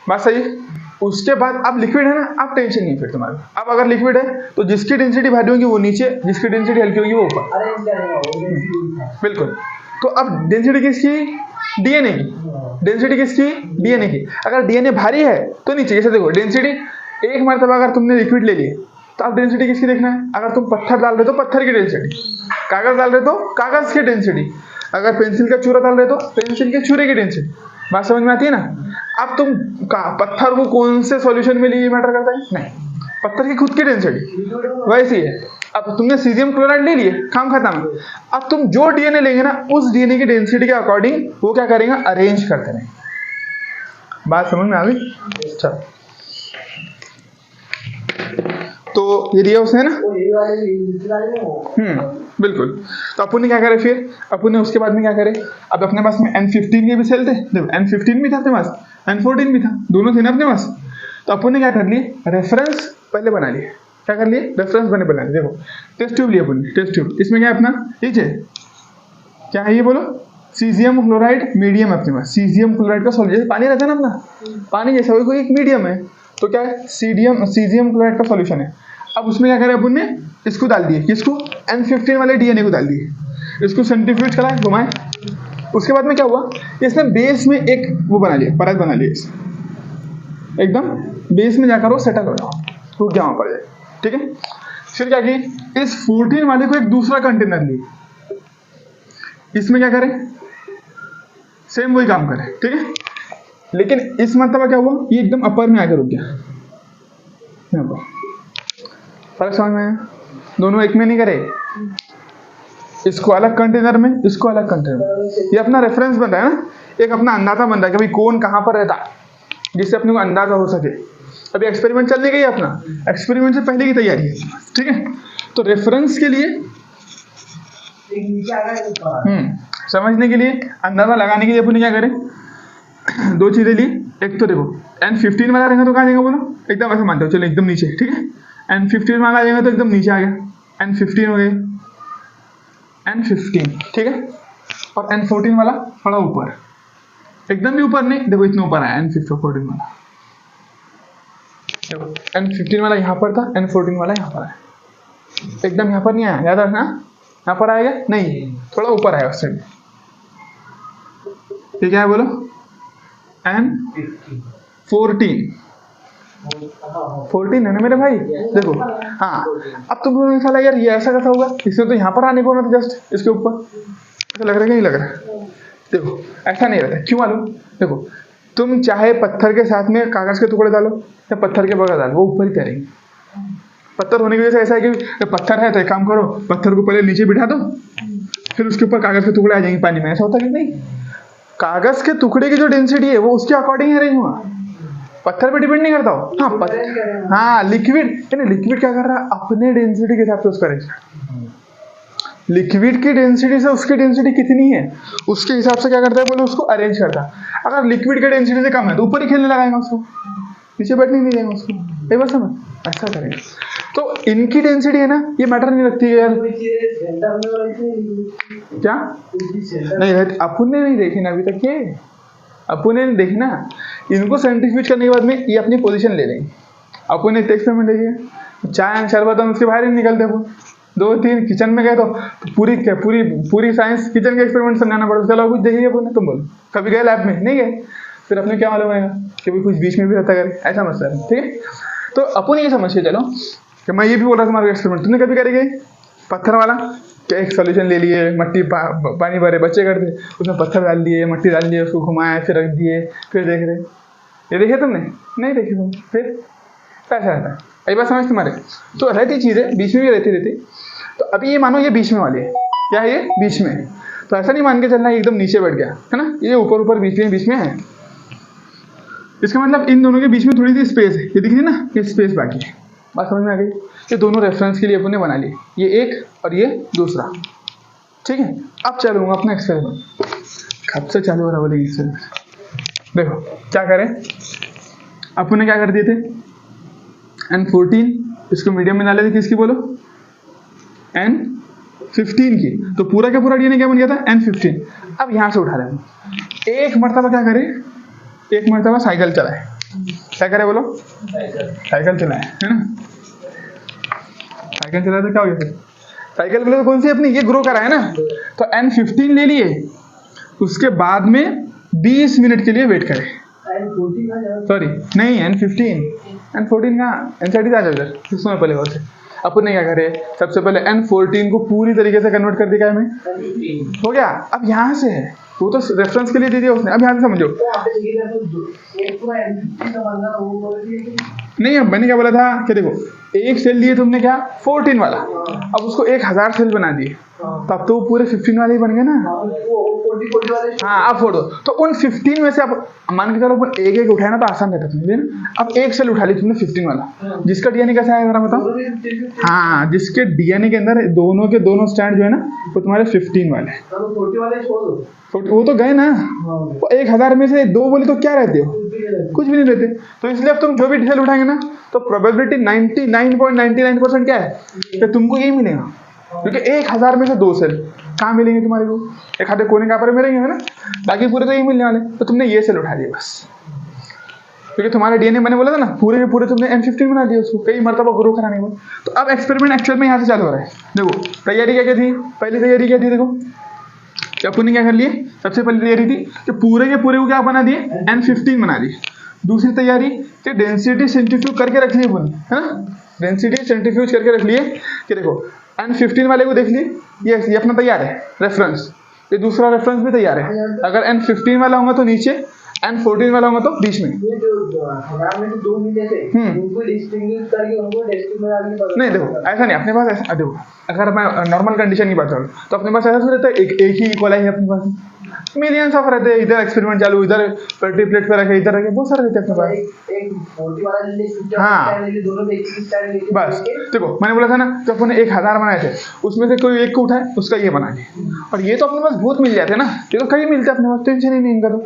बात सही है। उसके बाद अब लिक्विड है ना, अब टेंशन नहीं फिर तुम्हारा। अब अगर लिक्विड है तो जिसकी डेंसिटी भारी होगी वो नीचे, जिसकी डेंसिटी हल्की होगी वो ऊपर। बिल्कुल। तो अब डेंसिटी किसकी, डीएनए की। डेंसिटी किसकी, डीएनए की। अगर डीएनए भारी है तो नीचे, जैसे देखो डेंसिटी एक मरतबा अगर तुमने लिक्विड ले लिए तो अब डेंसिटी किसकी देखना है। अगर तुम पत्थर डाल रहे हो तो पत्थर की डेंसिटी, कागज डाल रहे हो तो कागज की डेंसिटी, अगर पेंसिल का चूरा डाल रहे हो तो पेंसिल के चूरे की डेंसिटी। बात समझ में आती है ना। अब तुम पत्थर को कौन से सॉल्यूशन में लिए मैटर करता है, नहीं, पत्थर की खुद की डेंसिटी वैसी है। अब तुमने सीजियम क्लोराइड ले लिए, काम खत्म। अब तुम जो डीएनए लेंगे ना, उस डीएनए की डेंसिटी के अकॉर्डिंग वो क्या करेंगे, अरेंज करते रहेंगे। बात समझ में आ गई। चलो, तो ये दिया उसने ना, बिल्कुल। तो अपन ने क्या करे फिर, अपन ने उसके बाद में क्या करे, अब अपने पास में N15 के भी सेल थे, देखो N15 भी था अपने पास, N14 भी था, दोनों थे ना अपने पास। तो अपन ने क्या कर लिए, रेफरेंस पहले बना लिए। क्या कर लिए, रेफरेंस बना लिए। देखो टेस्ट ट्यूब लिया अपन ने, टेस्ट ट्यूब, इसमें क्या है अपना, नीचे क्या है ये बोलो, सीजियम क्लोराइड मीडियम है अपने पास। सीजियम क्लोराइड का सॉल्यूशन, पानी रहता है ना अपना, पानी जैसा कोई एक मीडियम है, तो क्या है, सीजियम क्लोराइड का सॉल्यूशन है। अब उसमें क्या करें अपन ने, इसको डाल दिए, किसको, N15 वाले डीएनए को डाल दिए, इसको सेंट्रीफ्यूज करा, घुमाए। उसके बाद में क्या हुआ, इसने बेस में एक वो बना लिया, परत बना लिया, एकदम बेस में जाकर वो सेटल हो जाओ, रुक जाओ पर जाए, ठीक है। फिर क्या की, इस 14 वाले को एक दूसरा कंटेनर लिए, इसमें क्या करें, सेम वही काम करें, ठीक है। लेकिन इस मरतबा क्या हुआ, ये एकदम अपर में आकर रुक गया, यहाँ पर फर्क समझ में आया। दोनों एक में नहीं करे, इसको अलग कंटेनर में, इसको अलग कंटेनर में। ये अपना रेफरेंस बन रहा है ना, एक अपना अंदाजा बन रहा है कि भाई कौन कहाँ पर रहता है, जिससे अपने को अंदाजा हो सके। अभी एक्सपेरिमेंट चलने गई अपना, एक्सपेरिमेंट से पहले की तैयारी है, ठीक है। तो रेफरेंस के लिए, समझने के लिए, अंदाजा लगाने के लिए अपन क्या करें, दो चीजें ली। एक तो देखो N15 वाला रहेगा तो कहाँ जाएगा बोलो, एकदम ऐसा मानते हो, चलो एकदम नीचे, ठीक है। N15 वाला आ जाएगा तो एकदम नीचे आ गया, N15 हो गया, N15, ठीक है। और N14 वाला थोड़ा ऊपर, एकदम भी ऊपर नहीं, देखो इतना ऊपर आया N14 वाला, देखो N15 वाला यहाँ पर था, N14 वाला यहाँ पर आया, एकदम यहाँ पर नहीं आया, याद रखना, यहाँ पर आएगा नहीं, थोड़ा ऊपर आया उससे। ठीक है, बोलो N14 है ना मेरे भाई, देखो हाँ। अब तुम बोलो साला यार ये ऐसा कैसा होगा, इसमें तो यहाँ पर आने को ना था, जस्ट इसके ऊपर, ऐसा लग रहा है कि नहीं लग रहा है। देखो ऐसा नहीं रहता, क्यों मालूम, देखो तुम चाहे पत्थर के साथ में कागज के टुकड़े डालो या पत्थर के बगैर डालो, वो ऊपर ही तैरेंगे। पत्थर होने की वजह से ऐसा है कि पत्थर है तो एक काम करो, पत्थर को पहले नीचे बिठा दो, फिर उसके ऊपर कागज के टुकड़े आ जाएंगे पानी में, ऐसा होता कि नहीं। कागज के टुकड़े की जो डेंसिटी है वो उसके अकॉर्डिंग अरेंज हुआ, पत्थर पे डिपेंड नहीं करता हो। हाँ लिक्विड क्या कर रहा है, अपने डेंसिटी के हिसाब से उसका अरेंज, लिक्विड की डेंसिटी से उसकी डेंसिटी कितनी है उसके हिसाब से क्या करता है बोलो, उसको अरेंज करता है। अगर लिक्विड की डेंसिटी से कम है तो ऊपर ही खेलने लगाएगा उसको, नीचे बैठने नहीं देगा उसको, एक बार समझ, ऐसा करेंगे। तो इनकी डेंसिटी है ना, ये मैटर नहीं रखती है यार, क्या नहीं रहती, अपन ने नहीं देखी ना अभी तक, ये अपन ने देखना, इनको सेंट्रीफ्यूज करने के बाद में ये अपनी पोजीशन ले लेंगे। अपन ने एक्सपेरिमेंट देखिए, चाय शरबत हम उसके बाहर ही निकलते, वो 2-3 किचन में गए तो पूरी पूरी पूरी साइंस किचन के एक्सपेरिमेंट समझाना पड़ता, चलो कुछ देखिए अपन, तुम बोलो कभी गए लैब में, नहीं गए, फिर अपने क्या मालूम है कि कुछ बीच में भी रहता करे, ऐसा मसला है, ठीक है। तो अपन ये समझ के चलो कि मैं ये भी बोल रहा था तुम्हारे एक्सपेरिमेंट तुमने कभी करेंगे पत्थर वाला, कि एक सोल्यूशन ले लिए, मट्टी पानी भरे, बच्चे करते उसमें पत्थर डाल दिए, मट्टी डाल दिए, उसको घुमाए, फिर रख दिए, फिर देख रहे, ये देखे तुमने? नहीं देखे तुम। फिर कैसा रहता है? यही बात समझ तुम्हारे? तो रहती चीज़ें बीच में भी रहती। तो अभी ये मानो ये बीच में वाली है, क्या है ये? बीच में है। तो ऐसा नहीं मान के चलना एकदम नीचे बैठ गया है ना, ये ऊपर बीच में है। इसका मतलब इन दोनों के बीच में थोड़ी सी स्पेस है, ये दिख रही ना, ये स्पेस बाकी है। बात समझ में आ गई? ये दोनों रेफरेंस के लिए अपन ने बना लिए, ये एक और ये दूसरा। ठीक है, अब चलूँगा अपना एक्सपेरिमेंट। कब से चालू हो रहा बोलेंगे एक्सपेरिमेंट? देखो क्या करें, अपन ने क्या कर दिए थे, N14 इसको मीडियम में डाले थे, किसकी बोलो? N15 की। तो पूरा का पूरा डीएनए क्या बन गया था? N15। अब यहाँ से उठा रहे हैं, एक मरतबा क्या करें, एक मरतबा साइकिल चलाए। क्या करे बोलो? साइकिल चलाए, है ना? साइकिल चलाए तो क्या हो गया फिर? साइकिल बोले तो कौन सी अपनी ये ग्रो करा है ना, तो N15 ले लिए, उसके बाद में 20 मिनट के लिए वेट करें। सॉरी नहीं, N14 कहाँ, NCT आ जाओ इधर, सुनो पहले और से। अपन ने क्या करे, सबसे पहले N14 को पूरी तरीके से कन्वर्ट कर दिया में, हो गया। अब यहाँ से है, वो तो रेफरेंस के लिए दे दिया उसने। अब यहाँ से समझो, नहीं अब मैंने क्या बोला था कि देखो एक सेल लिए तुमने क्या, 14 वाला, अब उसको 1000 सेल बना दिए, तब तो वो पूरे 15 वाले ही बन गए ना। हाँ अब फोड़ दो, तो उन 15 में से अब मान के चलो अपन एक एक उठाए ना, तो आसान रहता है ना। अब एक सेल उठा ली तुमने 15 वाला, जिसका डीएनए कैसा है जरा बताओ? हाँ, जिसके डीएनए के अंदर दोनों के दोनों स्टैंड जो है ना, वो तुम्हारे 15 वाले, वो तो गए ना। 1000 में से 2 बोले तो क्या रहते हो? कुछ भी नहीं रहते। तो इसलिए अब तुम जो भी सेल उठाएंगे ना, तो प्रोबेबिलिटी 99.99% क्या है कि तुमको यही मिलेगा, क्योंकि 1000 में से 2 सेल कहाँ मिलेंगे तुम्हारे को? एक आधे कोने कहाँ पर मिलेंगे, है ना? बाकी पूरे तो यही मिलने वाले। तो तुमने ये सेल उठा दिए बस, क्योंकि तुम्हारे डीएनए मैंने बोला था ना, पूरे के पूरे तुमने N15 बना दिया, उसको कई मरतबा ग्रो कराने के बाद। तो अब एक्सपेरिमेंट एक्चुअल में यहाँ से चालू हो रहा है। देखो तैयारी क्या क्या थी, पहली तैयारी क्या थी, देखो क्या अपन ने क्या कर लिए। सबसे पहली तैयारी थी कि पूरे के पूरे को क्या बना दिए, N15 बना दिए। दूसरी तैयारी कि डेंसिटी सेंट्रीफ्यूज करके रख लिए अपन, है ना, डेंसिटी सेंट्रीफ्यूज करके रख लिए कि देखो N15 वाले को देख लिए, ये अपना तैयार है रेफरेंस, ये दूसरा रेफरेंस भी तैयार है। अगर N15 वाला होगा तो नीचे, N14 वाला होगा तो बीच में। नहीं देखो ऐसा नहीं, अपने पास ऐसा देखो, अगर मैं नॉर्मल कंडीशन की बात करूँ तो अपने पास ऐसा थोड़ा रहता है, एक ही इक्वलाई है अपने पास, मिलियंस ऑफ रहते हैं। इधर एक्सपेरिमेंट चालू, इधर पेटी प्लेट पे रखे, इधर रखे, बहुत सारे रहते हैं अपने पास। हाँ बस देखो मैंने बोला था ना, जब अपने 1000 बनाए थे, उसमें से कोई एक को उठाए, उसका ये बना दिए, और ये तो अपने पास बहुत मिल जाते हैं ना, ये तो कहीं मिलते हैं अपने पास, टेंशन ही नहीं इनका। तो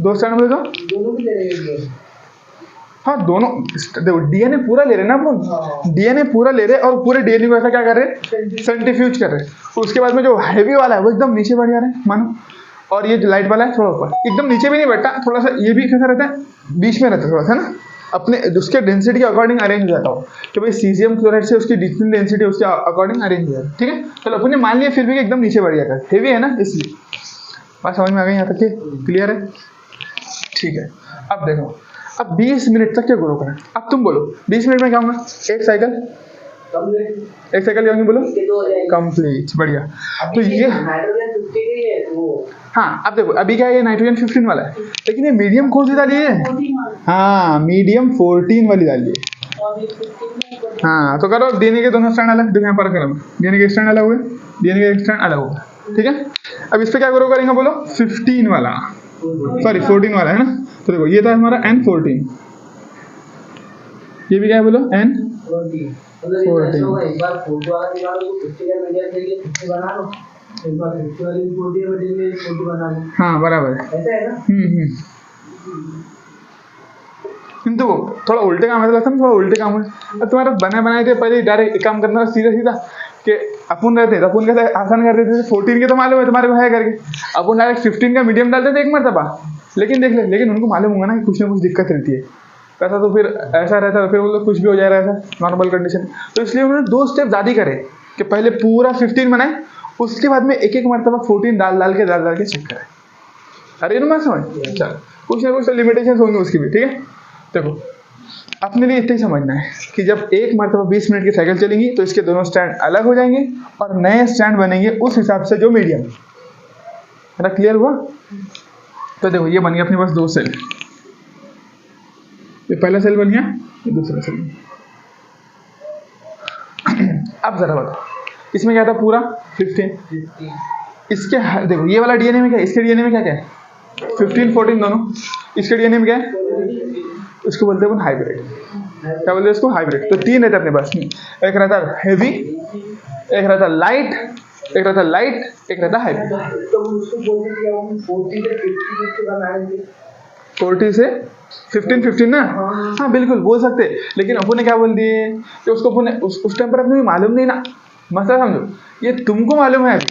2 स्टैंड बोले तो हाँ दोनों देखो डीएनए पूरा ले रहे ना अपन, डीएनए पूरा ले रहे और पूरे डीएनए को ऐसा क्या कर रहे, सेंट्रीफ्यूज कर रहे। उसके बाद में जो हैवी वाला है वो एकदम नीचे बढ़ जा रहा है मानो, और ये जो लाइट वाला है थोड़ा ऊपर, एकदम नीचे भी नहीं बैठता, थोड़ा सा ये भी कैसा रहता है, बीच में रहता है थोड़ा सा ना, अपने उसके डेंसिटी के अकॉर्डिंग अरेंज हो जाता हो कि भाई सीजियम क्लोराइड से उसकी जितनी डेंसिटी उसके अकॉर्डिंग अरेंज हो जाता है। ठीक है, चलो अपन ने मान लिया, फिर भी एकदम नीचे बढ़ जाता है, हेवी है ना इसलिए। बात समझ में आ गई यहाँ तक? क्लियर है? ठीक है, अब देखो अब 20 मिनट तक क्या ग्रो करें। अब तुम बोलो 20 मिनट में क्या होगा, एक साइकिल क्या होंगे बोलो, कंप्लीट, बढ़िया। तो ये हाँ अब देखो अभी क्या है, ये नाइट्रोजन 15 वाला है, लेकिन ये मीडियम कौन सी डाली है? हाँ मीडियम 14 वाली डाली है। हाँ तो करो डीएनए के दोनों स्ट्रैंड अलग, देखो यहाँ पर करो, डीएनए के स्ट्रैंड अलग हुए, डीएनए के स्ट्रैंड अलग हुआ। ठीक है, अब इस पे क्या ग्रो करेंगे बोलो, 15 वाला, सॉरी 14 वाला है ना। तो देखो ये था हमारा N14, ये भी क्या है बोलो, N14। हाँ बराबर है। देखो थोड़ा उल्टे काम है, थोड़ा उल्टे काम है। तुम्हारा बनाए थे पहले डायरेक्ट एक काम करना सीधा कि अपन रहते अपन कैसे आसान कर देते थे, 14 के तो मालूम है तुम्हारे को है करके, अपन डायरेक्ट 15 का मीडियम डालते थे एक मरतबा, लेकिन देख ले, लेकिन उनको मालूम होगा ना कि कुछ ना कुछ दिक्कत रहती है, ऐसा तो फिर ऐसा रहता है, फिर वो लोग कुछ भी हो जाए ऐसा नॉर्मल कंडीशन। तो इसलिए उन्होंने 2 स्टेप ज़्यादा करे कि पहले पूरा 15 बनाए, उसके बाद में एक एक मरतबा 14 डाल के चेक करे। अरे ना मैं समझ, चल कुछ ना कुछ तो लिमिटेशन होंगे उसकी भी। ठीक है, देखो अपने लिए इतना ही समझना है कि जब एक मरतबा 20 मिनट की साइकिल चलेंगी तो इसके दोनों स्टैंड अलग हो जाएंगे और नए स्टैंड बनेंगे उस हिसाब से जो मीडियम है ना। क्लियर हुआ? तो देखो ये बन गया अपने पास 2 सेल, ये पहला सेल बन गया, ये दूसरा सेल बन गया। अब जरा बताओ इसमें क्या था पूरा 15, इसके देखो ये वाला डीएनए में क्या है, इसके डीएनए में क्या क्या है 15 14 दोनों, इसके डीएनए में क्या है, इसको बोलते हैं हाइब्रिड। क्या बोलते हैं इसको? हाइब्रिड। तो 3 रहता है अपने पास में, एक रहता हैवी, एक रहता लाइट, एक रहता लाइट, एक रहता हाइब्रिड। तो उसको बोलते हैं कि हम 40 से 50 के बनाएंगे, 40 से 15 ना। हाँ बिल्कुल बोल सकते हैं, लेकिन अपन ने क्या बोल दिए कि उसको अपन उस टाइम पर अपने मालूम नहीं ना। मसला समझो, ये तुमको मालूम है अभी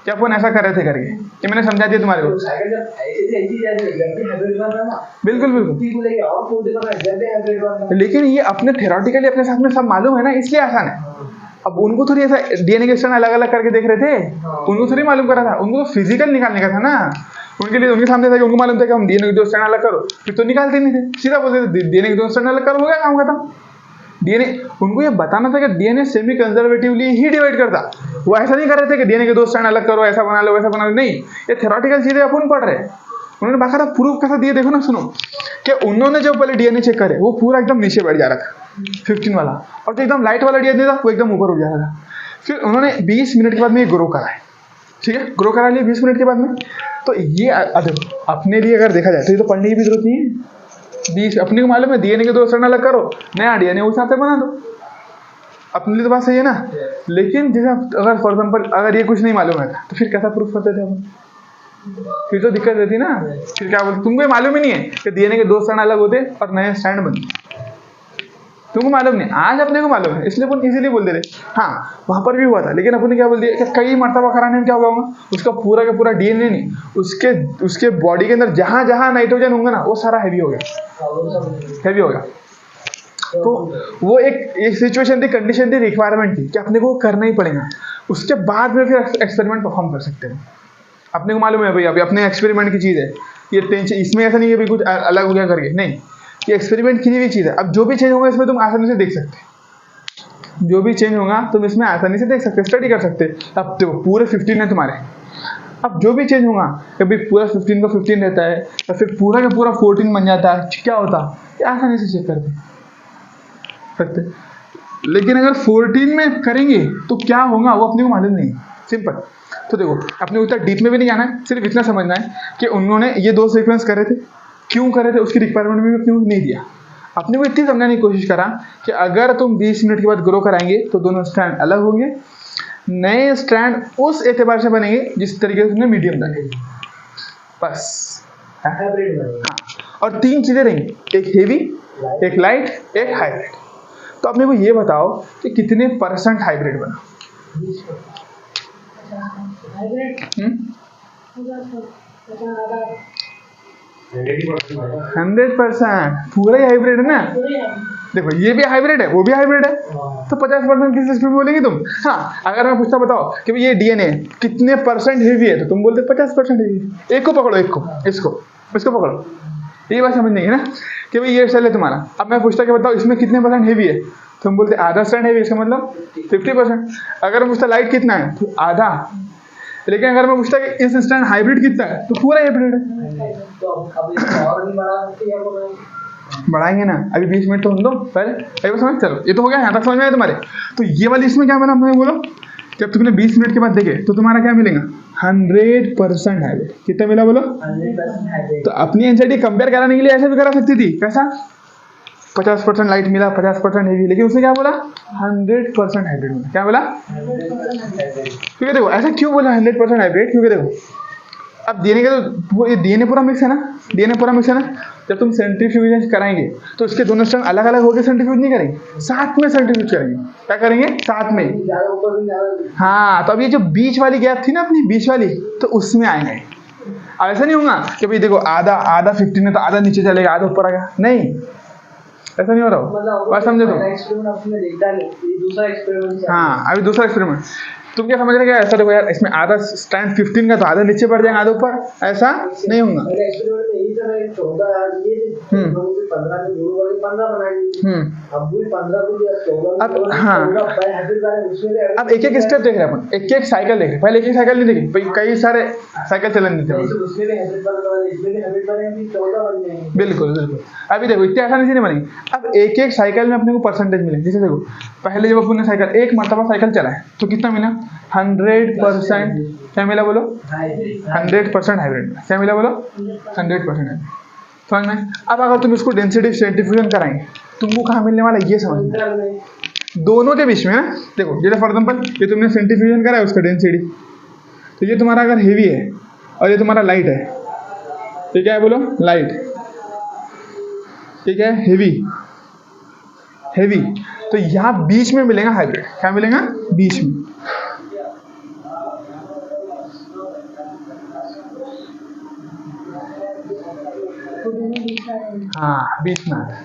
कि अपन ऐसा कर रहे थे करके, ये मैंने समझा दिया तुम्हारे को। साइकिल जब ऐसी हाइब्रिड बना ना, बिल्कुल बिल्कुल, ठीक बोलेंगे और 40 बना जब हाइब्रिड बना। लेकिन ये अपने थेरोटिकली अपने साथ में सब मालूम है ना, इसलिए आसान है। अब उनको थोड़ी ऐसा डीएनए के स्ट्रैंड अलग अलग करके देख रहे थे, उनको थोड़ी मालूम करा था, उनको तो फिजिकल निकालने का था ना। उनके लिए उनके सामने था कि उनको मालूम था कि हम डीएनए के 2 स्ट्रैंड अलग करो, फिर तो निकालते नहीं थे, सीधा बोलते थे डीएनए के 2 स्ट्रैंड अलग करो, हो गया काम खत्म। डीएनए उनको ये बताना था कि डीएनए सेमी कंजर्वेटिवली ही डिवाइड करता, वो ऐसा नहीं कर रहे थे कि डीएनए के 2 स्ट्रैंड अलग करो, ऐसा बना लो वैसा बना लो, नहीं, ये थेरोटिकल चीजें अपन पढ़ रहे हैं। उन्होंने बाकायदा प्रूफ कैसा दिए देखो ना, सुनो कि उन्होंने जो पहले डीएनए चेक करे वो पूरा एकदम नीचे बैठ जा रहा था 15 वाला, और जो एकदम लाइट वाला डीएनए था वो एकदम ऊपर उठ जा रहा था। फिर उन्होंने 20 मिनट के बाद में ये ग्रो कराए, ठीक है, ग्रो करा लिया 20 मिनट के बाद में। तो ये देखो अपने लिए अगर देखा जाए तो ये तो पढ़ने की भी जरूरत नहीं है। 20 अपने को मालूम है डीएनए के 2 स्ट्रैंड अलग करो, नया डीएनए उस हिसाब से बना दो, अपने लिए तो बात सही है ना। लेकिन जैसे अगर फॉर एग्जाम्पल अगर ये कुछ नहीं मालूम है तो फिर कैसा प्रूफ करते थे अपन, फिर तो दिक्कत रहती ना। फिर क्या बोलते, तुमको मालूम ही नहीं है कि डीएनए के 2 स्ट्रैंड अलग होते और नए स्ट्रैंड बनते, तुमको मालूम नहीं, आज अपने को मालूम है इसलिए अपन इजीली बोल दे रहे। हाँ वहां पर भी हुआ था, लेकिन अपन ने क्या बोल दिया कि कई मरतबा कराने में क्या होगा, उसका पूरा का पूरा डीएनए नहीं, उसके बॉडी के अंदर जहां जहां नाइट्रोजन होगा ना वो सारा हैवी हो गया, हैवी हो गया। तो वो एक सिचुएशन थी, कंडीशन थी, रिक्वायरमेंट थी कि अपने को करना ही पड़ेगा। उसके बाद में फिर एक्सपेरिमेंट परफॉर्म कर सकते हैं। अपने को मालूम है भाई अभी अपने एक्सपेरिमेंट की चीज़ है, ये टेंशन इसमें ऐसा नहीं है कुछ अलग हो गया करके, नहीं, ये एक्सपेरिमेंट की हुई चीज़ है। अब जो भी चेंज होगा इसमें तुम आसानी से देख सकते, जो भी चेंज होगा तुम इसमें आसानी से देख सकते, स्टडी कर सकते। अब देखो पूरे 15 है तुम्हारे, अब जो भी चेंज होगा कभी पूरा 15 का 15 रहता है या फिर पूरा का पूरा 14 बन जाता है, क्या होता है आसानी से चेक कर सकते। लेकिन अगर 14 में करेंगे तो क्या होगा वो अपने को मालूम नहीं, सिंपल। तो देखो अपने उतना डीप में भी नहीं जाना है, सिर्फ इतना समझना है कि उन्होंने ये 2 सीक्वेंस करे थे, क्यों करे थे, उसकी रिक्वायरमेंट में भी अपने को नहीं दिया। अपने को इतनी समझाने की कोशिश करा कि अगर तुम 20 मिनट के बाद ग्रो कराएंगे तो दोनों स्ट्रैंड अलग होंगे, नए स्ट्रैंड उस एतबार से बनेंगे जिस तरीके से तुमने मीडियम डाले, बस। हाँ, और 3 चीजें रहेंगी, एक हेवी, एक लाइट, एक हाइब्रिड। तो अपने को ये बताओ कि कितने % हाइब्रिड बना? 100% पूरा ही हाइब्रिड है ना। देखो ये भी हाइब्रिड है, वो भी हाइब्रिड है, तो 50% किस स्पीड में बोलेंगे तुम? हाँ अगर मैं पूछता बताओ कि ये डीएनए कितने % हेवी है तो तुम बोलते 50% हेवी। एक को पकड़ो, एक को, इसको पकड़ो, ये बात समझ नहीं है ना कि भाई ये सेल है तुम्हारा। अब मैं पूछता कि बताओ इसमें कितने % हेवी है, तुम बोलते आधा स्ट्रैंड हेवी, इसका मतलब 50%। अगर मैं पूछता लाइट कितना है तो आधा। लेकिन अगर मैं पूछता कि इस स्ट्रैंड हाइब्रिड कितना है तो पूरा हाइब्रिड है। तो अब इसको और नहीं बढ़ा सकते या बढ़ाएंगे ना, अभी 20 मिनट तो हम दो पहले, समझ, चलो ये तो हो गया, यहाँ तक समझ में आया तुम्हारे। तो ये वाली इसमें क्या बना अपने बोलो, जब तुमने 20 मिनट के बाद देखे तो तुम्हारा क्या मिलेगा 100% हाइब्रिड। कितना मिला बोलो? 100% हाइब्रिड। तो अपनी एनसीईआरटी कंपेयर कराने के लिए ऐसे भी करा सकती थी, कैसा 50% लाइट मिला, 50% हेवी, लेकिन उसने क्या बोला 100% हाइब्रिड मिला। क्या बोला? 100% हाइब्रिड। क्योंकि देखो ऐसा क्यों बोला 100% हाइब्रिड, क्योंकि देखो अब डीएनए का तो ये डीएनए पूरा मिक्स है ना, डीएनए पूरा मिक्स है ना। जब तुम सेंट्रीफ्यूज कराएंगे तो इसके दोनों स्ट्रैंड अलग अलग होकर सेंट्रीफ्यूज नहीं करेंगे, साथ में सेंट्रीफ्यूज करेंगे। क्या करेंगे? साथ में। ज़्यादा ऊपर भी ज़्यादा। हाँ तो अब ये जो बीच वाली गैप थी ना अपनी बीच वाली, तो उसमें आएंगे। अब ऐसा नहीं होगा कि भाई देखो आधा 15 है तो आधा नीचे चलेगा आधा ऊपर आएगा, नहीं ऐसा नहीं हो रहा। बात समझे तुम? एक्सपेरिमेंट आपने देखा नहीं, ये दूसरा एक्सपेरिमेंट। हाँ अभी दूसरा एक्सपेरिमेंट। तुम क्या समझ रहे क्या? ऐसा देखो यार, इसमें आधा स्टैंड 15 का तो आधा नीचे पड़ जाएगा, आधा ऊपर, ऐसा नहीं होगा। पहले एक्सपेरिमेंट में यही था, 14 ये 15 के जोड़ वाले 15 बनाएंगे। अब भी 15 को या 14 अब हाँ, अब एक एक स्टेप देख रहे हैं अपन, एक एक साइकिल देख रहे हैं। पहले एक एक साइकिल नहीं देखी भाई, कई सारे साइकिल चलन थे। उसमें भी 100 बने, इसमें भी 100 बने, अभी 14 बन जाएंगे। बिल्कुल बिल्कुल। अभी देखो इतने आसानी से नहीं बनेगी। अब एक एक साइकिल में अपने को परसेंटेज मिले। जैसे देखो पहले जब अपन ने साइकिल एक मरतबा साइकिल चलाए तो कितना मिला? 100%। क्या मिला बोलो? 100% हाइब्रिड। क्या मिला बोलो? 100%। समझ में? अब अगर तुम इसको डेंसिटी सेंट्रीफ्यूजन कराएंगे तुमको कहाँ मिलने वाला है ये समझ। दोनों के बीच में ना देखो, जैसे फॉर एग्जाम्पल ये तुमने सेंट्रीफ्यूजन करा है उसका डेंसिटी, तो ये तुम्हारा अगर हेवी है और ये तुम्हारा लाइट है, ये क्या है बोलो? लाइट। ये क्या है? हेवी। हेवी। तो यहाँ बीच में मिलेगा हाइब्रिड। क्या मिलेगा? बीच में। हाँ, बीच में आता है।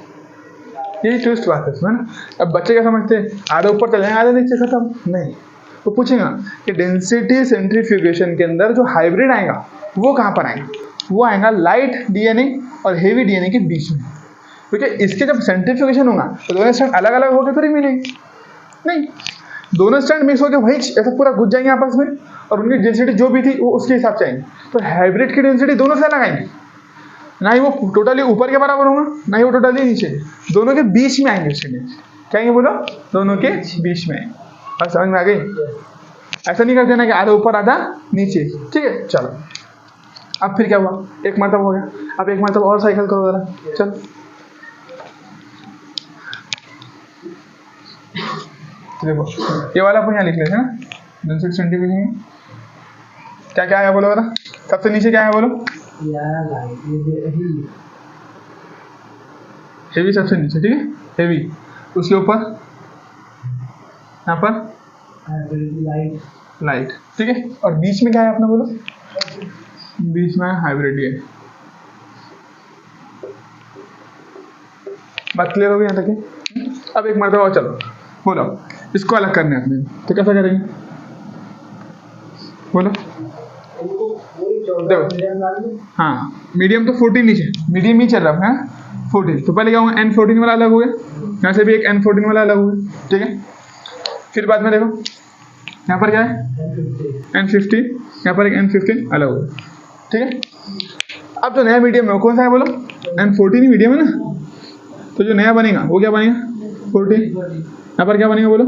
यही ट्विस्ट बात है इसमें ना। अब बच्चे क्या समझते हैं, आधा ऊपर चले जाएंगे आधा नीचे, खत्म नहीं। तो पूछेगा कि डेंसिटी सेंट्रीफ्यूगेशन के अंदर जो हाइब्रिड आएगा वो कहाँ पर आएगा? वो आएगा लाइट डीएनए और हेवी डीएनए के बीच में। क्योंकि इसके जब सेंट्रीफ्यूगेशन होगा तो दोनों स्टैंड अलग अलग होकर थोड़ी मिलेंगे, नहीं, दोनों स्टैंड मिक्स होकर वही ऐसा पूरा घुस जाएंगे आपस में और उनकी डेंसिटी जो भी थी वो उसके हिसाब से आएंगे। तो हाइब्रिड की डेंसिटी दोनों से अलग आएंगी, ना ही वो टोटली ऊपर के बराबर होगा ना ही वो टोटली नीचे, दोनों के बीच में आएंगे उसके डेंसिटी। क्या आएंगे बोलो? दोनों के बीच में आएंगे। और समझ में आ गई? ऐसा नहीं कर देना कि आधा ऊपर आधा नीचे, ठीक है? चलो अब फिर क्या हुआ? एक मरतबा हो गया, अब एक मरतबा और साइकिल करो जरा। चलो देखो ये वाला अपन यहाँ लिख लेते हैं ना, डेंसिटी सेंट्रीफ्यूगन क्या क्या आया बोलो जरा? सबसे नीचे क्या है बोलो? हेवी सबसे नीचे, ठीक है? हेवी। उसके ऊपर यहाँ पर लाइट, ठीक है? और बीच में क्या है अपना बोलो? बीच में हाइब्रिड। ये बात क्लियर हो गई यहाँ तक है? अब एक मरतबा और चलो बोलो, इसको अलग करना है अपने, तो कैसा करेंगे बोलो? देखो हाँ, मीडियम तो 14 नीचे, मीडियम ही चल रहा है 14। तो पहले क्या होगा? N14 वाला अलग हो गया, यहाँ से भी एक N14 वाला अलग हो गया, ठीक है? फिर बाद में देखो यहाँ पर क्या है? N15, यहाँ पर एक N15 अलग हो गया, ठीक है? अब जो नया मीडियम है वो कौन सा है बोलो? N14 ही मीडियम है ना। तो जो नया बनेगा वो क्या बनेगा? 14। यहाँ पर क्या बनेगा बोलो?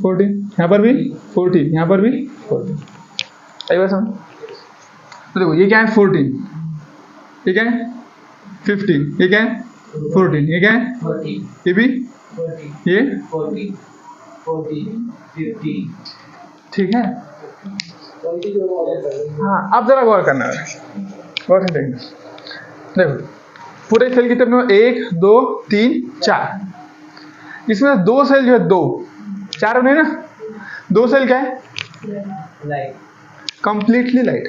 14। यहाँ पर भी 14, यहाँ पर भी 14। सही बात समझ? तो देखो ये क्या है? 14, ये क्या है? 15, ये क्या है? 14, ये क्या है? ये भी, ये 50, ठीक है? हाँ, अब जरा गौर करना है, गौर से देखना। देखो पूरे सेल कितने हो? 1 2 3 4। इसमें 2 सेल जो है 2, 4 नहीं ना, 2 सेल क्या है? Completely light.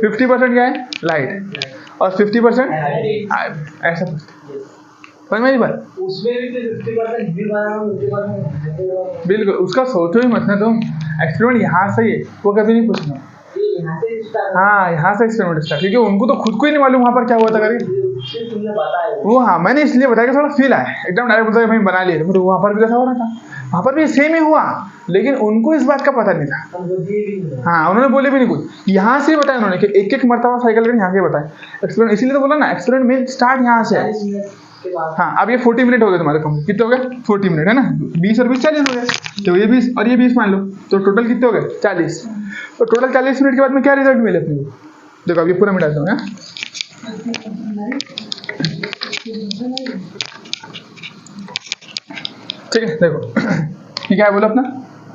50% क्या है? लाइट और 50% ऐसा समझ में बात? उसमें भी 50% भी बनाना, बिल्कुल, उसका सोचो ही मत ना तुम। एक्सपेरिमेंट यहाँ से ही है, वो कभी नहीं पूछना। हाँ, यहाँ से एक्सपेरिमेंट स्टार्ट, क्योंकि उनको तो खुद को ही नहीं मालूम वहाँ पर क्या हुआ था करके। वो हाँ, मैंने इसलिए बताया कि थोड़ा फील आया, एकदम डायरेक्ट बताया भाई बना लिए, तो वहाँ पर भी ऐसा हो रहा था, वहाँ पर भी सेम ही हुआ, लेकिन उनको इस बात का पता नहीं था। हाँ, उन्होंने बोले भी नहीं कुछ, यहाँ से बताया उन्होंने कि एक एक मरतबा साइकिल करके यहाँ के बताए एक्सपेरिमेंट। इसीलिए तो बोला ना, एक्सपेरिमेंट में स्टार्ट यहाँ से है। हाँ, अब ये 40 मिनट हो गए तुम्हारे कंप्लीट। कितने हो गए? 40 मिनट है ना, 20 और 20 40 हो गए। तो ये 20 और ये 20 मान लो, तो टोटल कितने हो गए? 40। तो टोटल 40 मिनट के बाद में क्या रिजल्ट मिले अपने को? देखो अब ये पूरा मिटा दूँ। ठीक है, देखो ये क्या है बोलो अपना?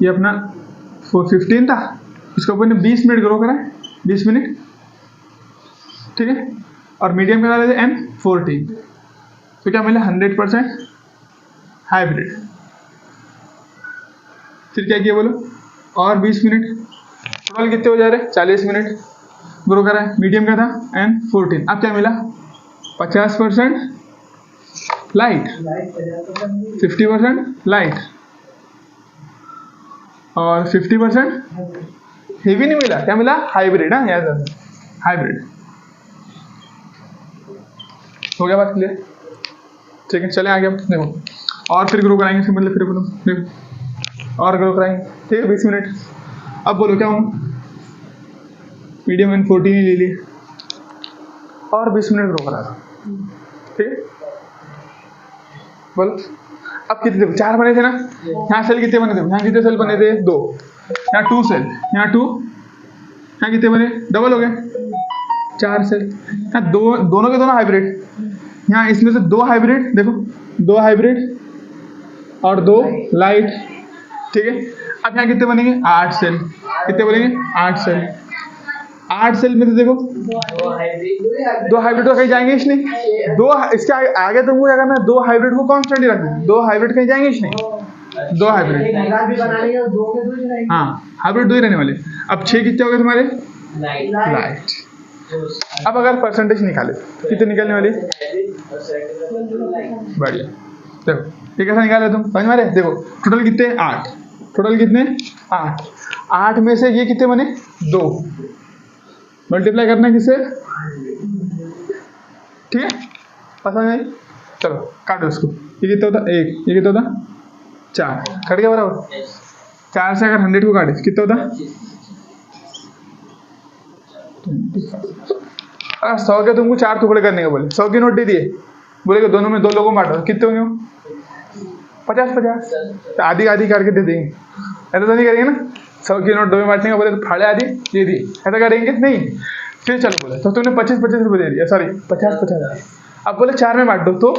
ये अपना 15 था, इसको अपन ने 20 मिनट ग्रो करा है, 20 मिनट, ठीक है? और मीडियम का डाला है N14, तो क्या मिला? 100% हाइब्रिड। फिर क्या किया बोलो? और 20 मिनट, टोटल कितने हो जा रहे? 40 मिनट ग्रो करा है, मीडियम का था N14। अब क्या मिला? 50% लाइट, 50% लाइट, और 50% हेवी नहीं मिला, क्या मिला? हाइब्रिड। हाँ याद, हाइब्रिड। हो गया बात क्लियर? ठीक है, चले आगे। देखो और फिर ग्रो कराएंगे, इसके मतलब फिर बोलो देखो और ग्रो कराएंगे। ठीक है, 20 मिनट। अब बोलो क्या हूँ, मीडियम एंड 14 ही ले लिए और 20 मिनट ग्रो करा दो। ठीक है, बोलो अब कितने देखो, 4 बने थे ना, यहाँ सेल कितने बने थे? यहाँ कितने सेल बने थे? 2। यहाँ 2 सेल, यहाँ 2, यहाँ कितने बने? डबल हो गए, 4 सेल। यहाँ दोनों के दोनों हाइब्रिड, यहाँ इसमें से 2 हाइब्रिड, देखो 2 हाइब्रिड और 2 लाइट। ठीक है, अब यहाँ कितने बनेंगे? 8 सेल। कितने बनेंगे? 8 सेल। 8 सेल में तो देखो 2 हाइब्रिड तो कहीं जाएंगे ही नहीं। 2 इसके आगे तुमको क्या करना है? 2 हाइब्रिड को कांस्टेंट ही रखना है। 2 हाइब्रिड कहीं जाएंगे ही नहीं। 2 हाइब्रिड, हाँ हाइब्रिड 2 ही रहने वाले। अब 6 कितने हो गए तुम्हारे? लाइट। अब अगर परसेंटेज निकाले तो कितने निकलने वाले? बढ़िया। देखो ये कैसा निकाले तुम, समझ में? देखो टोटल कितने? 8। टोटल कितने? 8। 8 में से ये कितने बने? 2। मल्टीप्लाई करना है किससे? ठीक है, पसंद है? चलो काटो इसको। ये कितना होता? 1। ये कितना होता? 4। कट गया बराबर। 4 से अगर 100 को काटे कितना होता? 100 के तुमको 4 टुकड़े करने का बोले, 100 की नोट दे दिए, बोले कि दोनों में 2 लोगों में बांटो, कितने होंगे? 50-50 आधी आधी करके दे देंगे। ऐसा तो नहीं करेंगे ना, 100 की नोट 2 में बांटने का बोले तो फाड़े आधी दे दी, ऐसा करेंगे नहीं। फिर चलो बोले तो तुमने 25-25 रुपये दे दिया, सॉरी 50-50। अब बोले 4 में बांट दो तो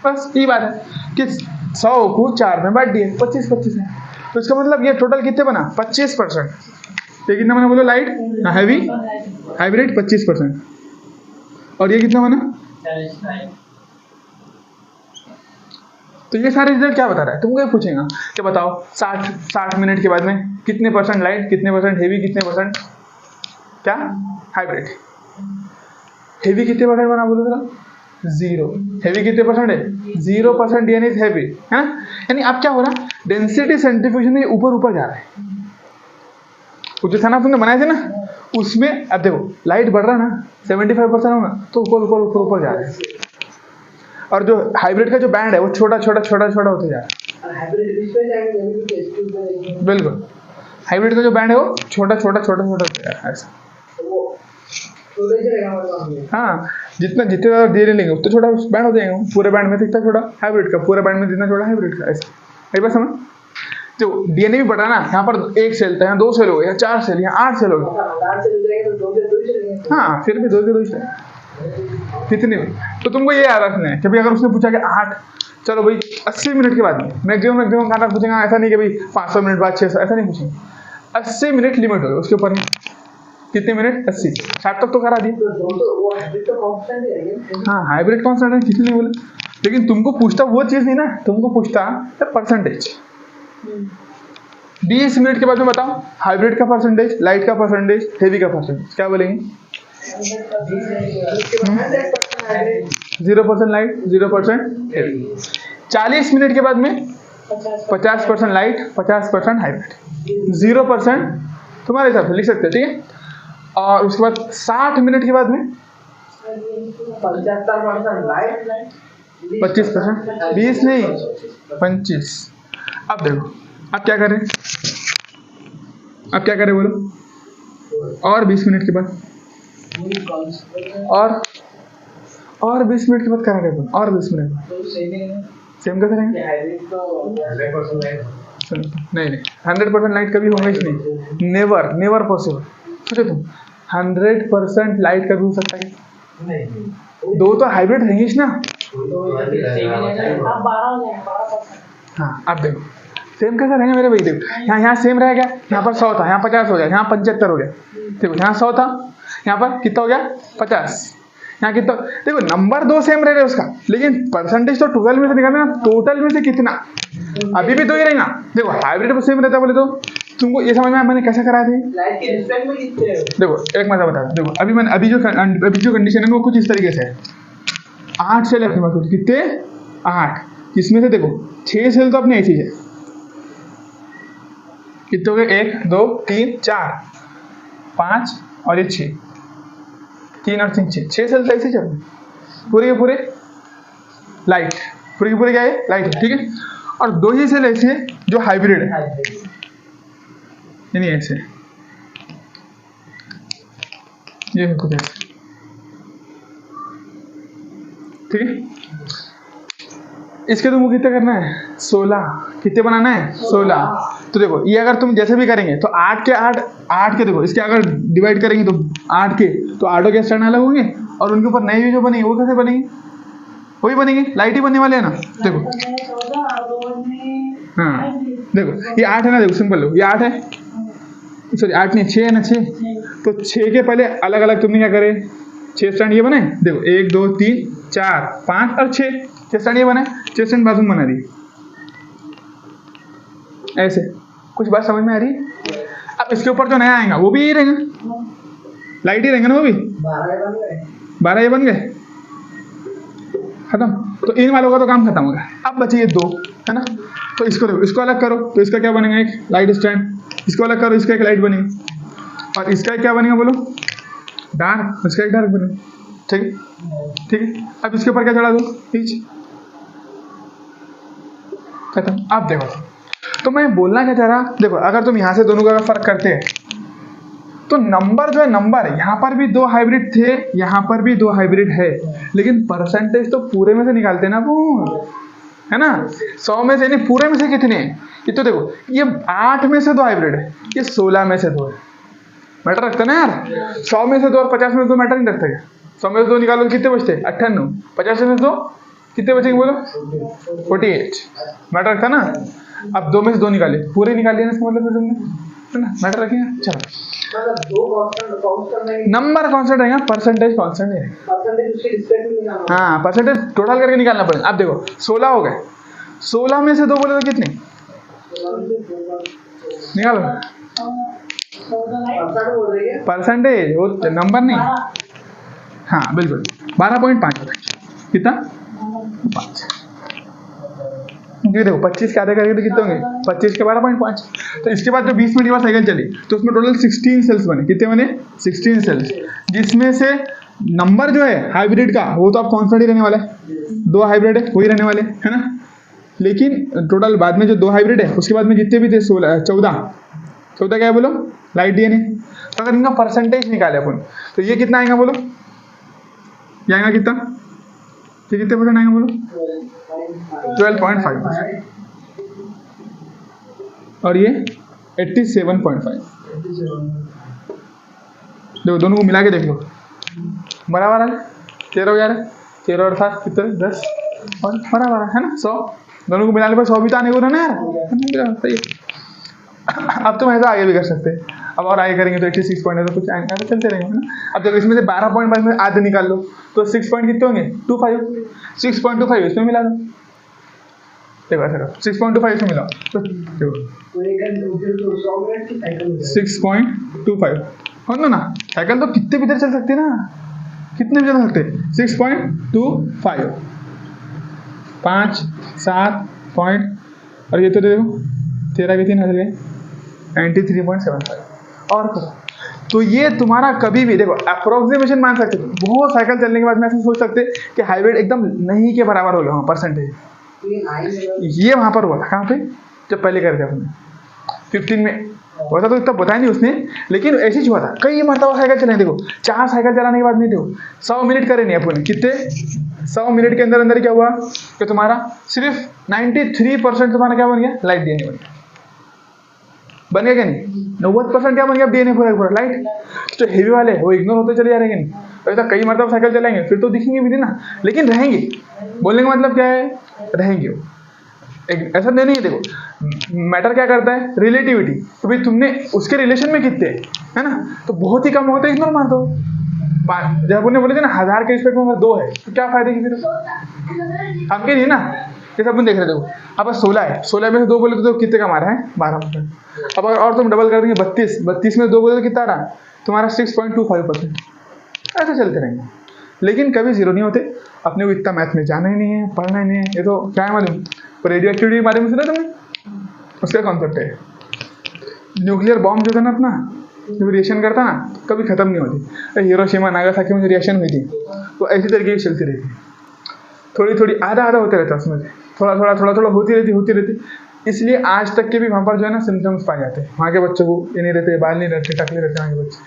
बस ये बात है कि 100 को 4 में बांट दिए, 25-25 है। तो इसका मतलब ये टोटल कितने बना? 25%। ये कितना बना बोलो? Light heavy hybrid 25%। और ये कितना बना? तो ये सारे रिजल्ट क्या बता रहा है? तुमको ये पूछेगा कि बताओ 60 मिनट के बाद में कितने परसेंट लाइट, कितने परसेंट हेवी, कितने परसेंट क्या हाइब्रिड। हेवी कितने परसेंट बना बोलो जरा? 0। हेवी कितने परसेंट है? 0% यानी हैवी है ना। यानी अब क्या हो रहा है? डेंसिटी सेंट्रीफ्यूजन में ऊपर ऊपर जा रहा है। वो जो था ना तुमने बनाए थे ना, उसमें अब देखो लाइट बढ़ रहा है ना, 75% होगा तो ऊपर ऊपर ऊपर ऊपर जा रहा है। और जो हाइब्रिड का जो बैंड है वो छोटा छोटा छोटा छोटा होते जा रहा है। बिल्कुल, हाइब्रिड का जो बैंड है वो छोटा छोटा छोटा छोटा होते जा रहा है ऐसा। हाँ, जितना जितने ज़्यादा धीरे लेंगे उतना छोटा बैंड हो जाएगा। पूरे बैंड में जितना छोटा हाइब्रिड का, पूरे बैंड में जितना छोटा हाइब्रिड का, ऐसा। एक बार समझ, जो डीएनए भी बढ़ा ना, यहाँ पर 1 सेल था, यहाँ 2 सेल हो गए, यहाँ 4 सेल, यहाँ 8 सेल हो गए। हाँ, फिर भी 2 के 2 सेल कितने में। तो तुमको ये याद रखना है कि भाई अगर उसने पूछा कि 8, चलो भाई 80 मिनट के बाद में मैक्सिमम खाना पूछेगा। ऐसा नहीं कि भाई 500 मिनट बाद 600, ऐसा नहीं पूछेंगे। 80 मिनट लिमिट हो गया, उसके ऊपर कितने मिनट? 80। 60 तक तो करा दिए। हाँ, हाइब्रिड कांस्टेंट है, किसी ने बोला। लेकिन तुमको पूछता वो चीज़ नहीं ना, तुमको पूछता परसेंटेज। 20 मिनट के बाद में बताओ हाइब्रिड का परसेंटेज, लाइट का परसेंटेज, हेवी का परसेंटेज, क्या बोलेंगे? 0% लाइट, 0% हेवी। 40 मिनट के बाद में 50% लाइट, 50% हाइब्रिड, 0% तुम्हारे हिसाब से लिख सकते हैं। ठीक है, और उसके बाद 60 मिनट के बाद में 75% लाइट, 25%, 20 नहीं 25। अब देखो अब क्या करें, अब क्या करें बोलो? और 20 मिनट के बाद और 20 मिनट के बाद करा रहे, और 20 मिनट बाद सेम कैसे रहेंगे? नहीं 100% लाइट कभी होगा ही नहीं, नेवर पॉसिबल। सोचो तुम 100% लाइट कभी हो सकता है? 2 तो हाइब्रिड रहेंगे ना। हाँ, अब देखो सेम कैसे रहेंगे मेरे भाई? देखो यहाँ सेम रहेगा, यहाँ पर 100 था, यहाँ 50 हो गया, यहाँ 75 हो गया। देखो यहाँ 100 था, यहाँ पर कितना हो गया? 50। यहाँ कितना? देखो नंबर 2 सेम रहेगा उसका, लेकिन परसेंटेज तो 12 में से निकालना, टोटल में से कितना? अभी भी 2 ही रहेगा। देखो हाइब्रिड में सेम रहता बोले तो तुमको ये समझ में मैंने कैसे कराया थे? देखो एक मजा बता, देखो अभी जो कंडीशन है वो कुछ इस तरीके से है। 8 सेल है तुम्हारे, कितने? 8। इसमें से देखो 6 सेल तो अपने ऐसी है, कितने हो गए, 1 2 3 4 5 और ये 6, 3 और 3 6 सेल्स ऐसे चल रहे पूरे के पूरे लाइट, पूरे के पूरे क्या है, लाइट है, ठीक है। और 2 ही सेल ऐसे है जो हाइब्रिड है, यानी ऐसे, ये है कुछ ऐसे, ठीक है। इसके तुमको कितने करना है, 16, कितने बनाना है, 16। तो देखो ये अगर तुम जैसे भी करेंगे तो 8 के 8 के देखो, इसके अगर डिवाइड करेंगे तो 8 के, तो 8 के स्टैंड अलग होंगे और उनके ऊपर नए जो बनेंगे वो कैसे बनेंगे, वही बनेंगे, लाइट ही बनने वाले हैं ना। देखो हाँ देखो ये 8 है ना, देखो सिंपल लो, ये 8 है, सॉरी 8 नहीं 6 है ना, 6, तो 6 के पहले अलग अलग तुमने क्या करे, 6 स्टैंड ये बने, देखो 1 2 3 4 5 और 6 स्टैंड ये बने, 6 स्टैंड बाजू में बना दी ऐसे। कुछ बात समझ में आ रही है? अब इसके ऊपर जो नया आएगा वो भी यही रहेगा, लाइट ही रहेंगे ना, वो भी 12 ये बन गए, खत्म। तो इन वालों का तो काम खत्म हो गया। अब बचे ये 2 है ना, तो इसको देखो, इसको अलग करो तो इसका क्या बनेगा, एक लाइट स्टैंड, इसको अलग करो इसका एक लाइट बनेगी, और इसका क्या बनेगा बोलो, डार्क, इसका एक डार्क बनेगा, ठीक है ठीक है। अब इसके ऊपर क्या चढ़ा दो, पीछे, खत्म। अब देखो, तो मैं बोलना क्या चाह रहा, देखो अगर तुम यहाँ से दोनों का फर्क करते हैं तो नंबर जो है, नंबर यहाँ पर भी 2 हाइब्रिड थे, यहाँ पर भी 2 हाइब्रिड है, लेकिन परसेंटेज तो पूरे में से निकालते ना वो, है ना। 100 में से नहीं, पूरे में से कितने हैं, ये तो देखो ये 8 में से 2 हाइब्रिड है, ये 16 में से 2 है, मैटर रखता ना यार। 100 में से 2 और 50 में से 2 मैटर नहीं रखता क्या, 100 में से 2 निकालो कितने बचते, 98, 50 में से 2 कितने बचेंगे बोलो, 48, मैटर रखता ना। अब 2 में से 2 निकाले, पूरे निकालिए ना, इसका मतलब तुमने, है ना, मैटर रखेंगे। चलो नंबर कांस्टेंट रहेगा, परसेंटेज कांस्टेंट है, हाँ परसेंटेज टोटल करके निकालना पड़ेगा। अब देखो 16 हो गए, 16 में से 2 बोले तो कितने निकालो, परसेंटेज वो नंबर नहीं, हाँ बिल्कुल 12.5 होता है, कितना 5, ये देखो 25 के आधे करके तो कितने होंगे, 25 के 12.5। तो इसके बाद जो 20 मिनट के बाद साइकिल चली तो उसमें टोटल 16 सेल्स बने, कितने बने, 16 सेल्स, जिसमें से नंबर जो है हाइब्रिड का वो तो आप कांस्टेंट ही रहने वाला है, 2 हाइब्रिड है वही रहने वाले है ना, लेकिन टोटल बाद में जो 2 हाइब्रिड है उसके बाद में जितने भी थे 14 क्या है बोलो, लाइट डीएनए। तो अगर इनका परसेंटेज निकाले अपन तो ये कितना आएगा बोलो, ये आएगा कितना, ये कितने परसेंट आएगा बोलो, 12.5%, और ये 87.5। देखो दोनों को मिला के देख लो, बराबर है, 13 हो जा रहा है, 13 और 7 कितने 10, और बराबर है ना 100, दोनों को मिलाने पर 100 भी तो आने को ना यार, सही है। अब तुम ऐसा आगे भी कर सकते हैं, अब और आगे करेंगे तो 86 पॉइंट है, तो कुछ ऐसे चलते रहेंगे है ना। अब जब इसमें से 12.5 में आधे निकाल लो तो 6 पॉइंट कितने होंगे, 6.25 इसमें मिला दो, देखो ऐसा करो 6.25 इसमें मिलाओ तो देखो 6.25 हो ना, साइकिल तो कितने भी देर चल सकते ना, कितने भी चल सकते, 6.25, 5 7 पॉइंट, और ये तो देखो 13 के 3 हट गए, 93.75 और करो। तो ये तुम्हारा कभी भी देखो अप्रोक्सीमेशन मान सकते हो, बहुत साइकिल चलने के बाद में ऐसा सोच सकते कि हाइब्रिड एकदम नहीं के बराबर हो गया वहाँ परसेंटेज, ये वहाँ पर हुआ था, कहाँ पे जब पहले करे थे अपने 15 में, वैसा तो इतना बताया नहीं उसने, लेकिन ऐसे ही हुआ था, कई मरतबा साइकिल चले, देखो 4 साइकिल चलाने के बाद में देखो 100 मिनट करे नहीं अपने, कितने 100 मिनट के अंदर अंदर क्या हुआ कि तुम्हारा सिर्फ 93% तुम्हारा क्या बन गया, लाइट डीएनए बन गया, बन गया क्या नहीं, 90% क्या बन गया, डीएनए पूरा लाइट। तो हेवी वाले वो इग्नोर होते चले जा रहे हैं नहीं, ऐसा कई मतलब साइकिल चलाएंगे फिर तो दिखेंगे भी नहीं ना, लेकिन रहेंगे, बोलने का मतलब क्या है, रहेंगे वो, ऐसा नहीं है। देखो मैटर क्या करता है, रिलेटिविटी, तो भाई तुमने उसके रिलेशन में कितने है ना, तो बहुत ही कम होते इग्नोर मार दो। जब उन्होंने बोले थे ना 1000 के रिस्पेक्ट में अगर 2 है तो क्या फायदे की फिर, आपके नहीं ना, जैसे अपन देख रहे थे अब 16 है, 16 में से 2 बोले तो कितने का मारा है, 12%। अब अगर और तुम डबल कर देंगे 32 में 2 बोले तो कितना रहा तुम्हारा, 6.25%। ऐसे चलते रहेंगे, लेकिन कभी जीरो नहीं होते। अपने को इतना मैथ में जाना ही नहीं है, पढ़ना ही नहीं है, ये तो क्या है मालूम, रेडियो एक्टिविटी के बारे में सुना तुमने, उसका कॉन्सेप्ट है न्यूक्लियर बॉम्ब जो था ना अपना, जब रिएक्शन करता ना कभी खत्म नहीं होती। हिरोशिमा नागासाकी में जो रिएक्शन हुई थी तो ऐसी तरीके की चलती रहती, थोड़ी थोड़ी आधा आधा होते रहता उसमें, थोड़ा थोड़ा होती रहती। इसलिए आज तक के भी वहाँ पर जो है ना सिम्टम्स पाए जाते हैं। वहाँ के बच्चों को ये नहीं रहते, बाल नहीं रहते, टकले रहते वहाँ के बच्चे।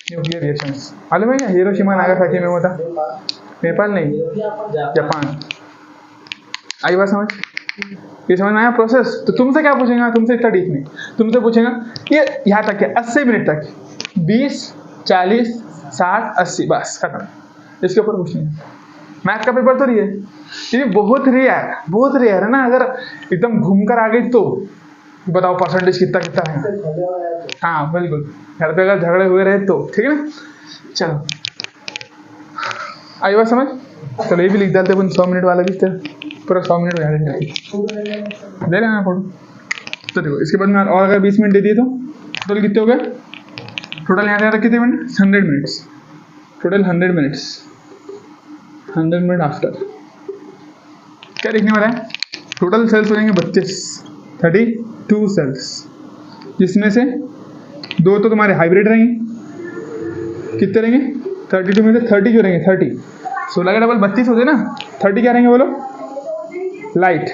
न्यूक्लियर रिएक्शंस मालूम है क्या? हिरोशिमा नागासाकी में होता। नेपाल नहीं, जापान। आई बात समझ? ये समझ में आया प्रोसेस? तो तुमसे क्या पूछेगा? तुमसे इतना डीप नहीं, तुमसे पूछेगा ये यहाँ तक है 80 मिनट तक, 20, 40, 60, 80 बस खत्म, इसके ऊपर कुछ नहीं। मैथ का पेपर तो ये है, बहुत रेयर है ना। अगर एकदम घूमकर आ गई तो बताओ परसेंटेज कितना है। हाँ बिल्कुल, घर पे अगर झगड़े हुए रहे तो ठीक है ना। चलो आई बात समझ? चलो ये भी लिख डालते अपन 100 मिनट वाला भी, पूरा 100 मिनट में ले लेना फोटो। तो देखो इसके बाद में और अगर 20 मिनट दे दिए तो टोटल कितने हो गए? टोटल यहाँ तक कितने minute? 100 minutes total, 100 minutes, 100 minute after क्या लिखने वाला है? टोटल सेल्स हो जाएंगे 32 सेल्स, जिसमें से 2 तो तुम्हारे हाइब्रिड रहेंगे। कितने रहेंगे? 32 में से 30 जो रहेंगे 30, 16 का डबल 32 होते ना। 30 क्या रहेंगे बोलो? लाइट।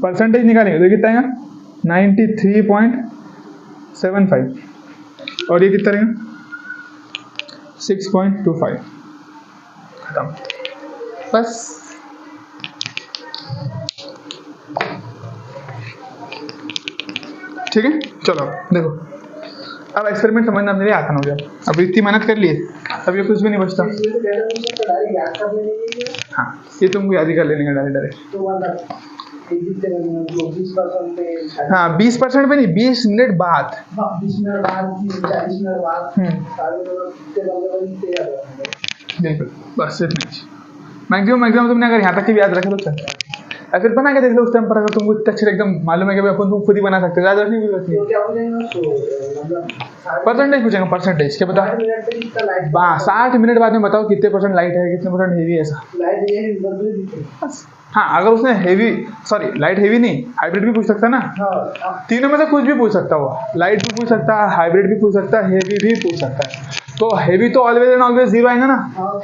परसेंटेज निकालेंगे तो कितना आएगा? 93.75, और ये कितना रहेगा? 6.25। खत्म बस। ठीक है, चलो देखो अब एक्सपेरिमेंट समझना मेरे आसान हो गया। अब इतनी मेहनत कर लिए, अब ये कुछ भी नहीं बचता। हाँ ये तुमको याद ही कर लेने का डायरेक्ट। हाँ 20% पे नहीं, 20 मिनट बाद। 20 मिनट बाद, 40 मिनट बाद, बिल्कुल बस इतना ही। मैक्सिमम तुमने अगर यहाँ तक भी याद रखे तो चल, या फिर बना के देख लो उस टाइम पर। अगर तुमको इतना अच्छे एकदम मालूम है कि अपन तुम खुद ही बना सकते हो, ज़्यादा नहीं पूछेंगे। परसेंटेज पूछेंगे, परसेंटेज क्या बता? 60 मिनट बाद में बताओ कितने परसेंट लाइट है, कितने परसेंट हेवी है ऐसा। हाँ अगर उसने हेवी, सॉरी लाइट हेवी नहीं, हाइब्रिड भी पूछ सकता ना। तीनों में से कुछ भी पूछ सकता हुआ, लाइट भी पूछ सकता है, हाइब्रिड भी पूछ सकता है, हेवी भी पूछ सकता है। तो हेवी तो ऑलवेज एंड ऑलवेज 0 आएगा ना।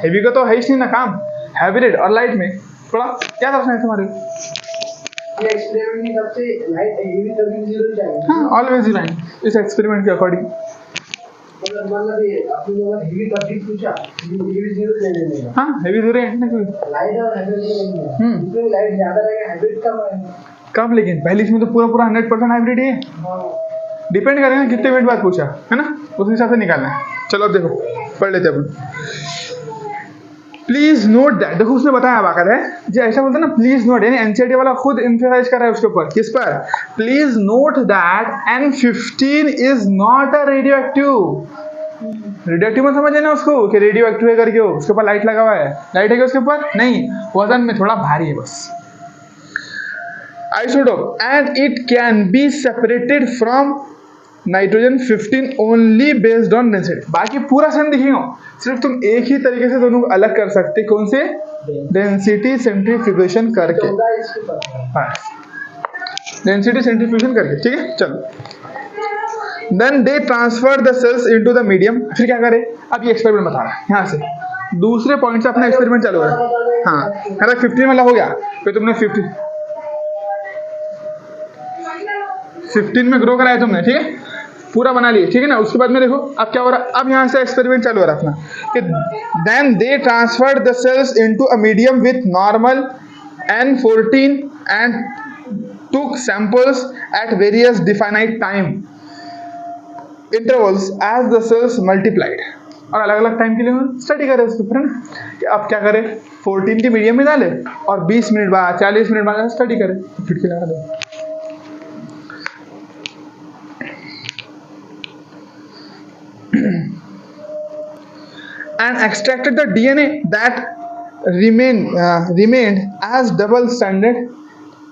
हेवी का तो है ही नहीं ना काम। हाइब्रिड और लाइट में थोड़ा क्या करना है तुम्हारे? ये एक्सपेरिमेंट की सबसे लाइट हेवी तभी 0 जाएगा। हाँ ऑलवेज 0 आएंगे इस एक्सपेरिमेंट के अकॉर्डिंग। मतलब ये अपने लोग हेवी तभी पूछा, हेवी 0 लेने देगा। हाँ हेवी 0 है ना कोई। लाइट और हाइब्रिड नहीं है। इसमें लाइट ज्यादा रहेगा, हाइब्रिड कम आएगा। कब? लेकिन पहले इसमें तो पूरा 100% हाइब्रिड ही है। डिपेंड करेगा कितने मिनट बाद पूछा है ना, उस हिसाब से निकालना है। चलो अब देखो पढ़ लेते अपन। प्लीज नोट दैट, देखो उसने बताया बाकायद है जो ऐसा बोलता है ना, प्लीज नोट, यानी एनसीईआरटी वाला खुद एम्फसाइज कर रहा है उसके ऊपर। किस पर? Please note that N15 is not a radio active. Radio मत समझ ना उसको कि रेडियो एक्टिव है करके, उसके ऊपर लाइट लगा हुआ है। लाइट है क्या उसके ऊपर? नहीं, वजन में थोड़ा भारी है बस। Isotope and it can be separated from nitrogen 15 only based on density. बाकी पूरा सेम दिखेगा, सिर्फ तुम एक ही तरीके से दोनों को अलग कर सकते। कौन से? डेंसिटी सेंट्रीफ्यूगेशन करके। डेंसिटी सेंट्रीफ्यूगेशन करके, ठीक है। चलो then they transfer the cells into the medium. फिर क्या करे? अब ये एक्सपेरिमेंट बता रहा है यहाँ से, दूसरे पॉइंट से अपना एक्सपेरिमेंट चालू है। हाँ 15 वाला हो गया, फिर तुमने 15 में ग्रो कराया तुमने, ठीक है, पूरा बना लिए, ठीक है ना। उसके बाद में देखो अब क्या हो रहा है, अब यहाँ से एक्सपेरिमेंट चालू हो रहा है अपना कि then they transferred the cells into a medium with normal N14 and took samples at various definite time intervals as the cells multiplied। और अलग अलग टाइम के लिए स्टडी करे उसके ऊपर ना कि अब क्या करे, 14 के मीडियम में डाले और 20 मिनट बाद 40 मिनट बाद स्टडी करे। फिटकी लगा दो। and extracted the DNA that remained as double stranded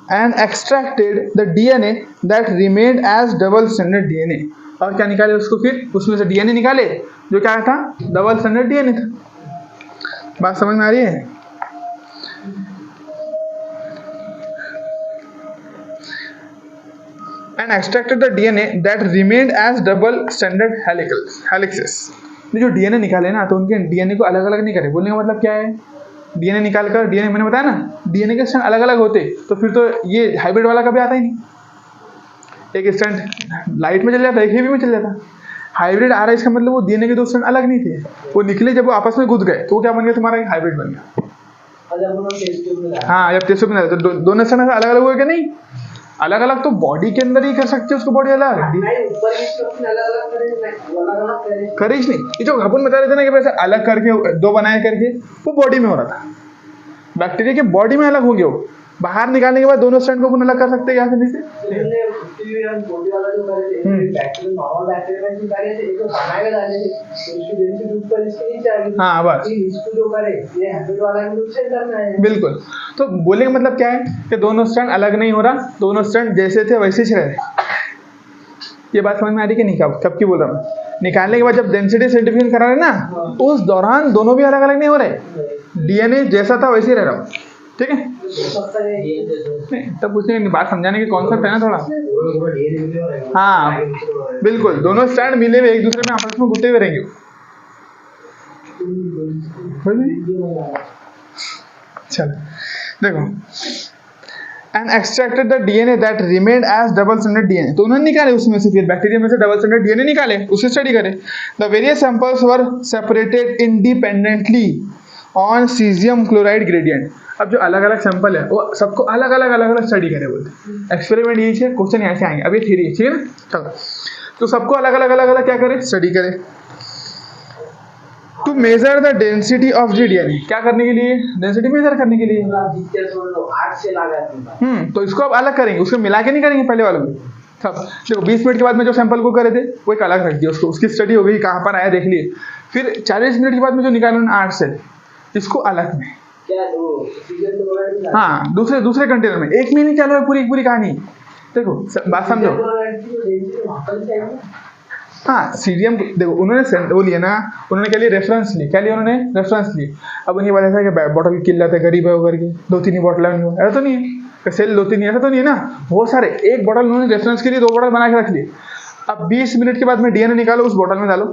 and extracted the DNA that remained as double stranded DNA। और क्या निकाले उसको? फिर उसमें से DNA निकाले जो क्या था? डबल स्ट्रैंडेड DNA था। बात समझ में आ रही है? and extracted the DNA that remained as double stranded helixes. जो DNA निकाले ना तो उनके DNA को अलग अलग नहीं करे। बोलने का मतलब क्या है, DNA निकाल कर DNA मैंने बताया ना DNA के स्ट्रैंड अलग अलग होते तो फिर तो ये हाइब्रिड वाला कभी आता ही नहीं। एक स्ट्रैंड लाइट में चल जाता, एक हेवी में चल जाता। हाइब्रिड आ रहा है इसका मतलब वो DNA के दो स्ट्रैंड अलग नहीं थे, वो निकले जब वो आपस में गुद गए तो वो क्या बन गया, तुम्हारा एक हाइब्रिड बन गया। हाँ, जब टेस्ट में तो दोनों स्ट्रैंड अलग अलग हुए क्या? नहीं, अलग अलग तो बॉडी के अंदर ही कर सकते हो उसको, बॉडी अलग करीज नहीं। ये जो अपन बता रहे थे ना कि वैसे अलग करके दो बनाए करके, वो बॉडी में हो रहा था। बैक्टीरिया के बॉडी में अलग हो गया, वो बाहर निकालने के बाद दोनों स्ट्रैंड को अपन अलग कर सकते हैं यहाँ से। हाँ बस बिल्कुल। तो बोलने का मतलब क्या है कि दोनों स्ट्रैंड अलग नहीं हो रहा, दोनों स्ट्रैंड जैसे थे वैसे ही रहे। ये बात समझ में आ रही कि नहीं? कब की बोल रहा मैं? निकालने के बाद जब डेंसिटी सर्टिफिकेशन करा रहे ना तो उस दौरान दोनों भी अलग अलग नहीं हो रहे, डीएनए जैसा था वैसे ही रह रहा हूँ। ठीक है, नहीं तब कुछ नहीं, बात समझाने की कॉन्सेप्ट है ना थोड़ा। हाँ बिल्कुल, दोनों स्ट्रैंड मिले हुए एक दूसरे में आपस में घुटे हुए रहेंगे। चलो देखो, and extracted the DNA that remained as double stranded DNA। तो उन्होंने निकाले उसमें से, फिर बैक्टीरिया में से डबल स्ट्रैंडेड DNA निकाले, उसे स्टडी करे। The various samples were separated independently on cesium chloride gradient। अब जो अलग अलग सैंपल है वो सबको अलग अलग स्टडी करे बोलते। एक्सपेरिमेंट यही है, क्वेश्चन यहाँ से आएंगे। अब ये थ्योरी है, ठीक है ना? चलो, तो सबको अलग अलग क्या करे, स्टडी करे। To measure the density of the DNA, क्या करने के लिए? डेंसिटी मेजर करने के लिए। तो इसको अब अलग करेंगे, उसको मिला के नहीं करेंगे पहले वालों में। सब देखो 20 मिनट के बाद में जो सैंपल को करे थे वो एक अलग रख दिया, उसको उसकी स्टडी हो गई, कहाँ पर आया देख लिए। फिर 40 मिनट के बाद में जो निकाला ना 8 सेल, इसको अलग में, हाँ दूसरे कंटेनर में। एक में नहीं चालू है पूरी कहानी। देखो बात समझो। हाँ सीरियम देखो, उन्होंने वो लिया ना, उन्होंने क्या लिया? रेफरेंस ली। क्या लिया उन्होंने? रेफरेंस ली। अब उन्हें बोला था कि बॉटल किल जाते गरीब है करके, 2-3 ही बॉटल नहीं हो, ऐसा तो नहीं है, सेल 2-3 ऐसा तो नहीं है ना, बहुत सारे। एक बॉटल उन्होंने रेफरेंस के लिए 2 बॉटल बना के रख लिए। अब 20 मिनट के बाद में डीएनए निकालो, उस बॉटल में डालो,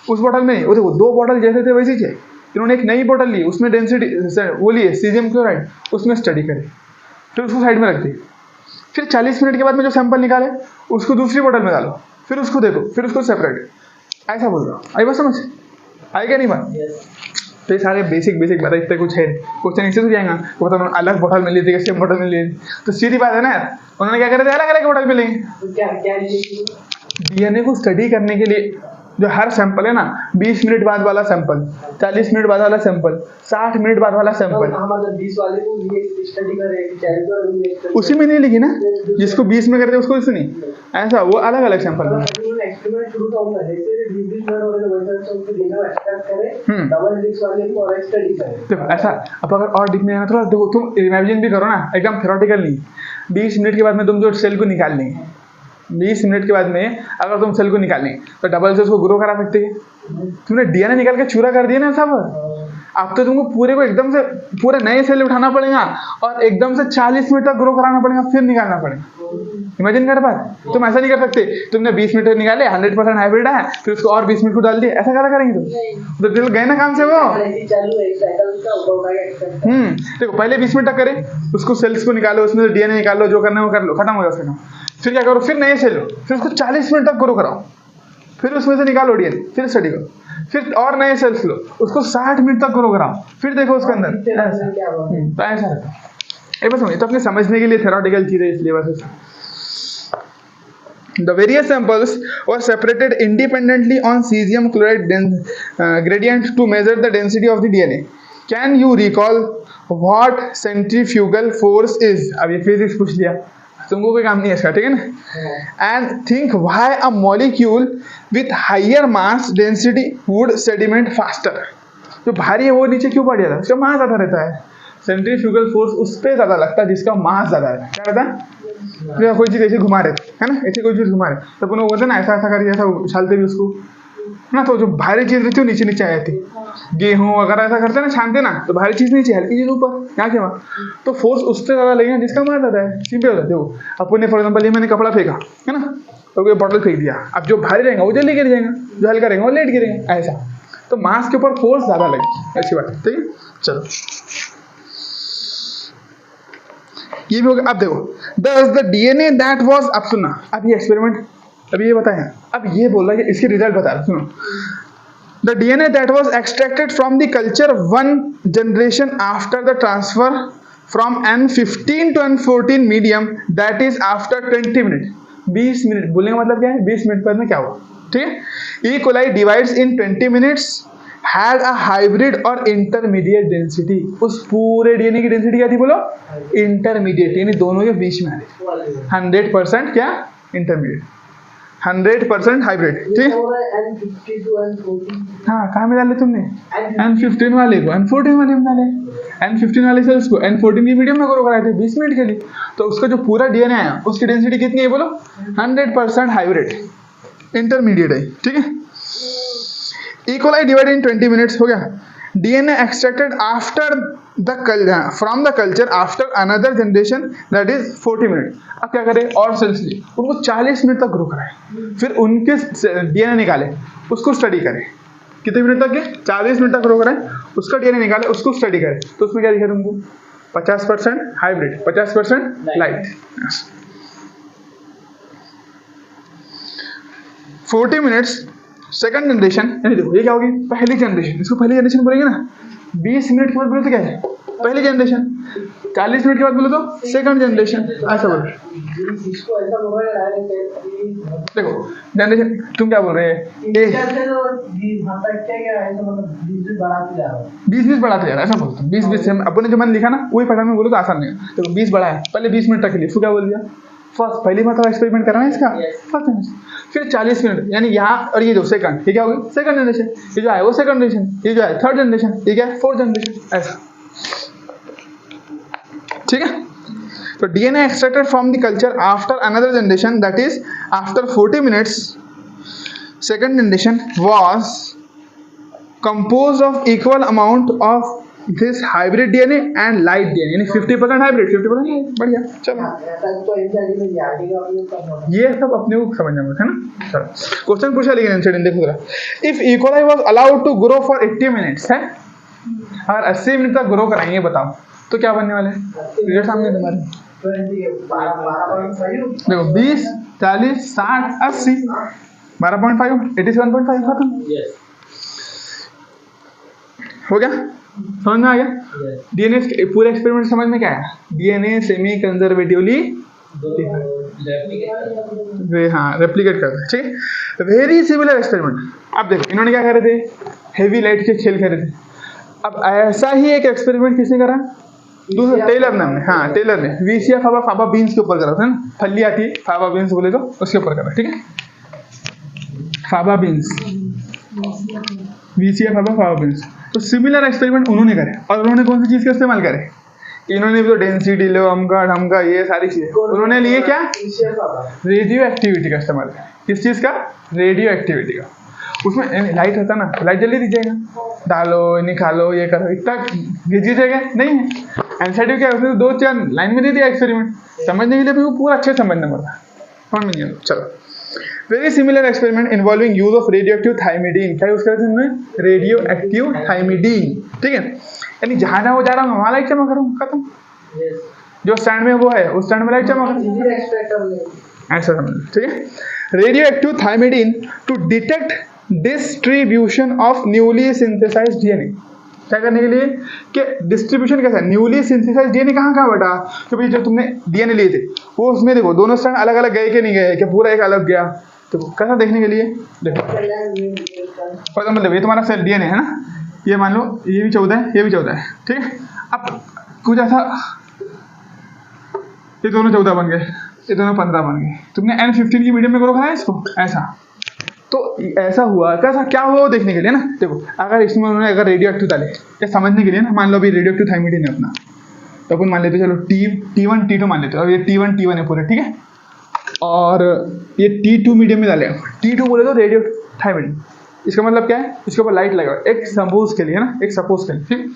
उस बॉटल में नहीं, वो देखो 2 बॉटल जैसे थे वैसे थे। इन्होंने एक नई बॉटल ली, उसमें डेंसिटी वो लिए सीजियम क्लोराइड, उसमें स्टडी करे, फिर उसको साइड में रख दी। फिर 40 मिनट के बाद में जो सैंपल निकाले उसको दूसरी बॉटल में डालो, फिर उसको देखो, फिर उसको सेपरेट। ऐसा बोल रहा हूँ, आई बात समझ आई क्या नहीं बात? तो ये सारे बेसिक बात है, इतने कुछ है। क्वेश्चन इससे तो जाएगा, वो तो अलग बॉटल में लिए थे, सेम बॉटल में लिए थे, तो सीधी बात है ना यार। उन्होंने क्या करे थे? अलग अलग बॉटल में लेंगे। डीएनए को स्टडी करने के लिए जो हर सैंपल है ना, 20 मिनट बाद वाला सैंपल, 40 मिनट बाद वाला सैंपल, 60 मिनट बाद वाला सैंपल, उसी में नहीं लिखी ना, जिसको 20 में करते उसको इसमें नहीं, ऐसा वो अलग अलग सैंपल। देखो ऐसा, अब अगर और दिखने है थोड़ा, देखो तुम इमेजिन भी करो ना, एकदम थ्योरेटिकल नहीं। 20 मिनट के बाद में तुम जो सेल को निकाल लेंगे, 20 मिनट के बाद में अगर तुम सेल को निकालें तो डबल से उसको ग्रो करा सकते हैं। तुमने डीएनए निकाल के चूरा कर दिया ना सब, अब तो तुमको पूरे को एकदम से पूरे नए सेल उठाना पड़ेगा और एकदम से 40 मिनट तक ग्रो कराना पड़ेगा, फिर निकालना पड़ेगा। इमेजिन कर बात, तुम ऐसा नहीं कर सकते। तुमने 20 मिनट निकाले, 100% हाइब्रिड है, फिर उसको और 20 मिनट को डाल दिए, ऐसा क्या करेंगे तुम? तो दिल गए ना काम से वो। देखो पहले 20 मिनट तक करे, उसको सेल्स को निकालो, उसमें से डीएनए निकालो, जो करना है वो कर लो, खत्म हो जाएगा काम। फिर क्या करो? फिर नए सेल लो, फिर उसको 40 मिनट तक ग्रो कराओ, फिर उसमें से निकालो डीएनए, फिर स्टडी करो, फिर और नए सेल्स लो, उसको 60 मिनट तक ग्रो कराओ, फिर देखो उसके अंदर। तो ऐसा रहता है। ये बस ये तो अपने समझने के लिए थ्योरेटिकल चीज है, इसलिए बस। The various samples were separated independently on cesium chloride gradient to measure the density of the DNA. Can you recall what centrifugal force is? अब ये फिजिक्स पूछ लिया, तुमको कोई काम नहीं है इसका, ठीक है ना? And think why a molecule with higher mass density would sediment faster. जो भारी है वो नीचे क्यों पड़ जाता है? उसका मास ज़्यादा रहता है। सेंट्रीफ्यूगल फोर्स उस पर ज़्यादा लगता है जिसका मास ज़्यादा है। क्या रहता है? कोई चीज़ ऐसे घुमा रहे है ना, ऐसे कोई चीज़ घुमा रहे तो अपन बोलते हैं ना ऐसा ऐसा करिए, ऐसा उछालते भी उसको, ना, तो जो भारी चीज रहती है नीचे नीचे आ जाती, गेहूं वगैरह ऐसा करते हैं ना, छानते ना, तो भारी चीज नीचे, हल्की चीज ऊपर, यहाँ के वहाँ, तो फोर्स उससे ज्यादा लगेगा जिसका मार ज्यादा है। सिंपल होता है। देखो अपन ने फॉर एग्जाम्पल ये मैंने कपड़ा फेंका है ना, तो ये बॉटल फेंक दिया, अब जो भारी रहेगा वो जल्दी गिर जाएगा, जो हल्का रहेगा वो लेट गिरेगा, ऐसा। तो मास के ऊपर फोर्स ज्यादा लगेगी, अच्छी बात है, ठीक है। चलो ये भी हो गया। अब देखो, दस द डीएनए दैट वाज, अब सुनना, अब ये एक्सपेरिमेंट अभी ये बताया, अब ये बोल रहा है कि इसके रिजल्ट बता रहा, सुनो। The DNA that was extracted from the culture 1 generation after the transfer from N15 to N14 medium, that is after 20 minute, 20 minute बोलने का मतलब क्या है, 20 मिनट बाद में क्या हुआ, ठीक है। E coli divides in 20 minutes had a hybrid और इंटरमीडिएट डेंसिटी, उस पूरे डीएनए की डेंसिटी क्या थी बोलो, इंटरमीडिएट, यानी दोनों के बीच में आ रही, 100% क्या, इंटरमीडिएट, 100% हाइब्रिड, ठीक। हाँ कहाँ में डाले तुमने, N15 वाले को N14 वाले में डाले, N15 वाले सेल्स को N14 की मीडियम में ग्रो कराए थे 20 मिनट के लिए, तो उसका जो पूरा डीएनए आया उसकी डेंसिटी कितनी है बोलो, 100% हाइब्रिड, इंटरमीडिएट है, ठीक है। E. coli divided in 20 minutes हो गया। DNA extracted after the from the culture after another generation, that is 40 minute. अब क्या करें, और सेल्स लिए उनको 40 मिनट तक ग्रो कराए, फिर उनके डीएनए निकाले, उसको स्टडी करें, कितने मिनट तक के, 40 मिनट तक ग्रो कराए, उसका डीएनए निकाले, उसको स्टडी करें, तो उसमें क्या दिखा तुमको, 50% hybrid, 50% light. 40 minutes second generation, यानी देखो ये क्या होगी, पहली जनरेशन, इसको पहली जनरेशन बोलेंगे ना। 20 मिनट के बाद बोले तो क्या है, पहली जनरेशन, 40 मिनट के बाद बोले तो सेकंड जनरेशन, ऐसा बोलो। देखो जनरेशन, तुम क्या बोल रहे हैं, 20 बढ़ाते जा रहा है, ऐसा बोलते, 20 अपन ने जो मैंने लिखा ना वही पढ़ा में बोलो तो आसान नहीं है। देखो 20 बढ़ा है, पहले 20 मिनट तक के लिए, इसको क्या बोल दिया, फर्स्ट, पहली मतलब एक्सपेरिमेंट करना है इसका, फर्स्ट जनरेशन, फिर 40 मिनट, यानी यहाँ, और ये जो सेकंड, ये क्या होगी, सेकंड जनरेशन, ये जो है वो सेकंड जनरेशन, ये जो है थर्ड जनरेशन, ये क्या है, फोर्थ जनरेशन, ऐसा, ठीक है। तो DNA extracted from the culture after another generation, that is after 40 minutes, second generation was composed of equal amount of this hybrid DNA and light DNA, यानी 50% हाइब्रिड, 50% बढ़िया। चलो ये सब अपने को समझना है ना। चलो क्वेश्चन पूछा, लेकिन आंसर देखो जरा, if E coli was allowed to grow for 80 minutes है, अगर 80 मिनट तक ग्रो कराएंगे, बताओ तो क्या बनने वाले, रिजल्ट सामने तुम्हारे, देखो 20, 40, 60, 80, 12.5, 87.5 खत्म, हो गया, समझ में आ गया। डीएनए पूरा एक्सपेरिमेंट समझ में क्या आया, डीएनए सेमी कंजर्वेटिवली हाँ रेप्लिकेट करता है, ठीक है। Very similar experiment. अब देखो इन्होंने क्या कर रहे थे, हेवी लाइट के खेल खेल रहे थे। अब ऐसा ही एक एक्सपेरिमेंट किसने करा, दूसरा टेलर नाम ने, हाँ टेलर ने वीसिया फाबा बीन्स के ऊपर करा था ना, फली आती है फाबा बीन्स बोले तो उसके ऊपर करा, ठीक है, फाबा बीन्स, वीसिया फाबा बीन्स। तो सिमिलर एक्सपेरिमेंट उन्होंने करे, और उन्होंने कौन सी चीज़ का इस्तेमाल करे, इन्होंने भी तो डेंसिटी लो, अमका ढमका ये सारी चीजें, उन्होंने लिए क्या, रेडियो एक्टिविटी का इस्तेमाल किया। किस चीज़ का, रेडियो एक्टिविटी का। उसमें लाइट होता ना, लाइट जल्दी दीजिएगा, डालो निकालो ये करो, इतना दीजिएगा नहीं है। एनसीटी क्या है, उसने 2-4 लाइन में दे दिया एक्सपेरिमेंट, समझने के लिए भी वो पूरा अच्छे समझना पड़ता, समझ में नहीं आता। चलो, very similar experiment involving use of radio active thymidine. क्या यूज करते हैं, रेडियो एक्टिव थाइमिडीन, ठीक है। यानी जहाँ जहाँ वो जा रहा हूँ वहाँ लाइट चमक रहा हूँ, खत्म। जो स्टैंड में वो है उस स्टैंड में लाइट चमक रहा है, ऐसा समझ, ठीक है। Radioactive thymidine to detect distribution of newly synthesised DNA. क्या करने के लिए कि डिस्ट्रीब्यूशन कैसा है, न्यूली सिंथेसाइज्ड डीएनए कहाँ कहाँ बटा, तो भाई जो तुमने डीएनए लिए थे वो उसमें देखो दोनों स्टैंड अलग अलग गए कि नहीं गए, कि पूरा एक अलग गया, तो कैसा देखने के लिए देखो, फॉर मतलब ये तुम्हारा सेल डीएनए है ना, ये मान लो ये भी 14 है, ये भी 14 है, ठीक है। अब कुछ ऐसा, ये दोनों 14 बन गए, ये दोनों 15 बन गए, तुमने N15 की मीडियम में करो खाया इसको, ऐसा तो ऐसा हुआ, कैसा क्या हुआ वो देखने के लिए ना। देखो अगर इसमें उन्होंने अगर रेडियो एक्टिव डाले, ये समझने के लिए ना, मान लो अभी रेडियो एक्टिव थाइमिडीन है अपना, तो अपन मान लेते चलो T1 T2 मान लेते, अब ये T1 T1 है पूरे, ठीक है, और ये T2 मीडियम में डाले, T2 बोले तो रेडियो थाइमिडीन, इसका मतलब क्या है, इसके ऊपर लाइट लगा, एक सपोज के लिए ना, एक सपोज के लिए, ठीक।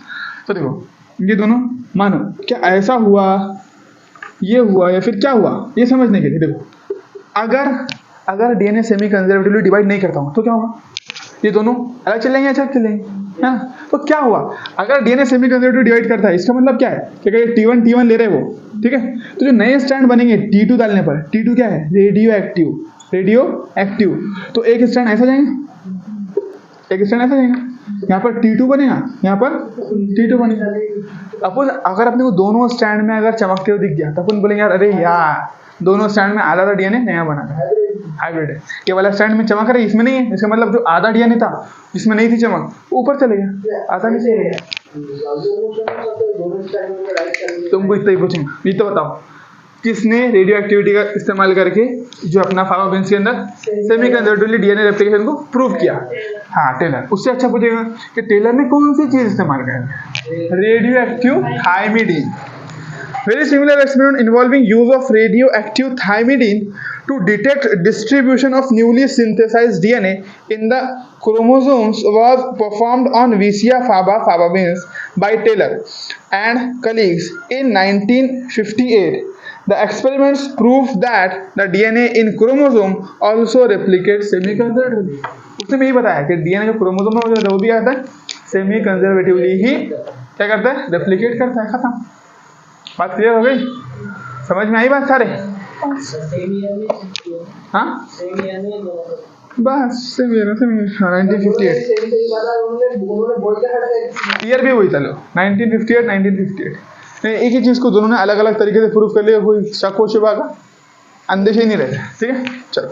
तो देखो ये दोनों मानो क्या ऐसा हुआ, ये हुआ या फिर क्या हुआ, ये समझने के लिए देखो, अगर डीएनए सेमी कंजर्वेटिवली डिवाइड नहीं करता हूँ तो क्या होगा, ये दोनों अलग चलेंगे, अच्छा चलेंगे, है ना। तो क्या हुआ, अगर डीएनए सेमी कंजर्वेटिव डिवाइड करता है, इसका मतलब क्या है कि अगर T1 ले रहे वो, ठीक है, तो जो नए स्ट्रैंड बनेंगे T2 डालने पर, T2 क्या है, रेडियो एक्टिव, तो एक स्ट्रैंड ऐसा जाएंगे, एक स्ट्रैंड ऐसा जाएगा, यहाँ पर T2 बनेगा, यहाँ पर T2 बनेगा। अपन अगर अपने को दोनों स्टैंड में अगर चमकते हुए दिख गया तो अपन बोलेंगे यार अरे यार दोनों स्टैंड में आधा डीएनए नया बना है, हाइब्रिड है, ये वाला स्टैंड में चमक रही है, इसमें नहीं है, इसका मतलब जो आधा डीएनए था जिसमें नहीं थी चमक वो ऊपर चले गया, आधा नीचे गया। तुमको इतना ही पूछेंगे, ये तो बताओ किसने रेडियो एक्टिविटी का इस्तेमाल करके जो अपना फार्माबेंस के अंदर सेमी कंजर्वेटिवली डीएनए रेप्लिकेशन को प्रूव किया, हाँ टेलर। उससे अच्छा पूछेगा कि टेलर ने कौन सी चीज इस्तेमाल करी, radio active thymidine. Very similar experiment involving use of radioactive thymidine to detect distribution of newly synthesized DNA in the chromosomes was performed on Vicia faba by Taylor and colleagues in 1958. The experiments proved that the DNA in chromosome also replicates semi-conservatively. उसने यही बताया कि DNA जो chromosome में होता है वो भी आता है सेमी कंजर्वेटिवली ही क्या करता है, रेप्लिकेट करता है, खत्म। बात क्लियर हो गई, समझ में आई बात सारे, हाँ बस सेम 1958 ईयर भी हुई, चलो 1958 एक ही चीज को दोनों ने अलग अलग तरीके से प्रूफ कर लिया, कोई शक हो शिवा का अंदेशा ही नहीं रहता, ठीक है चलो।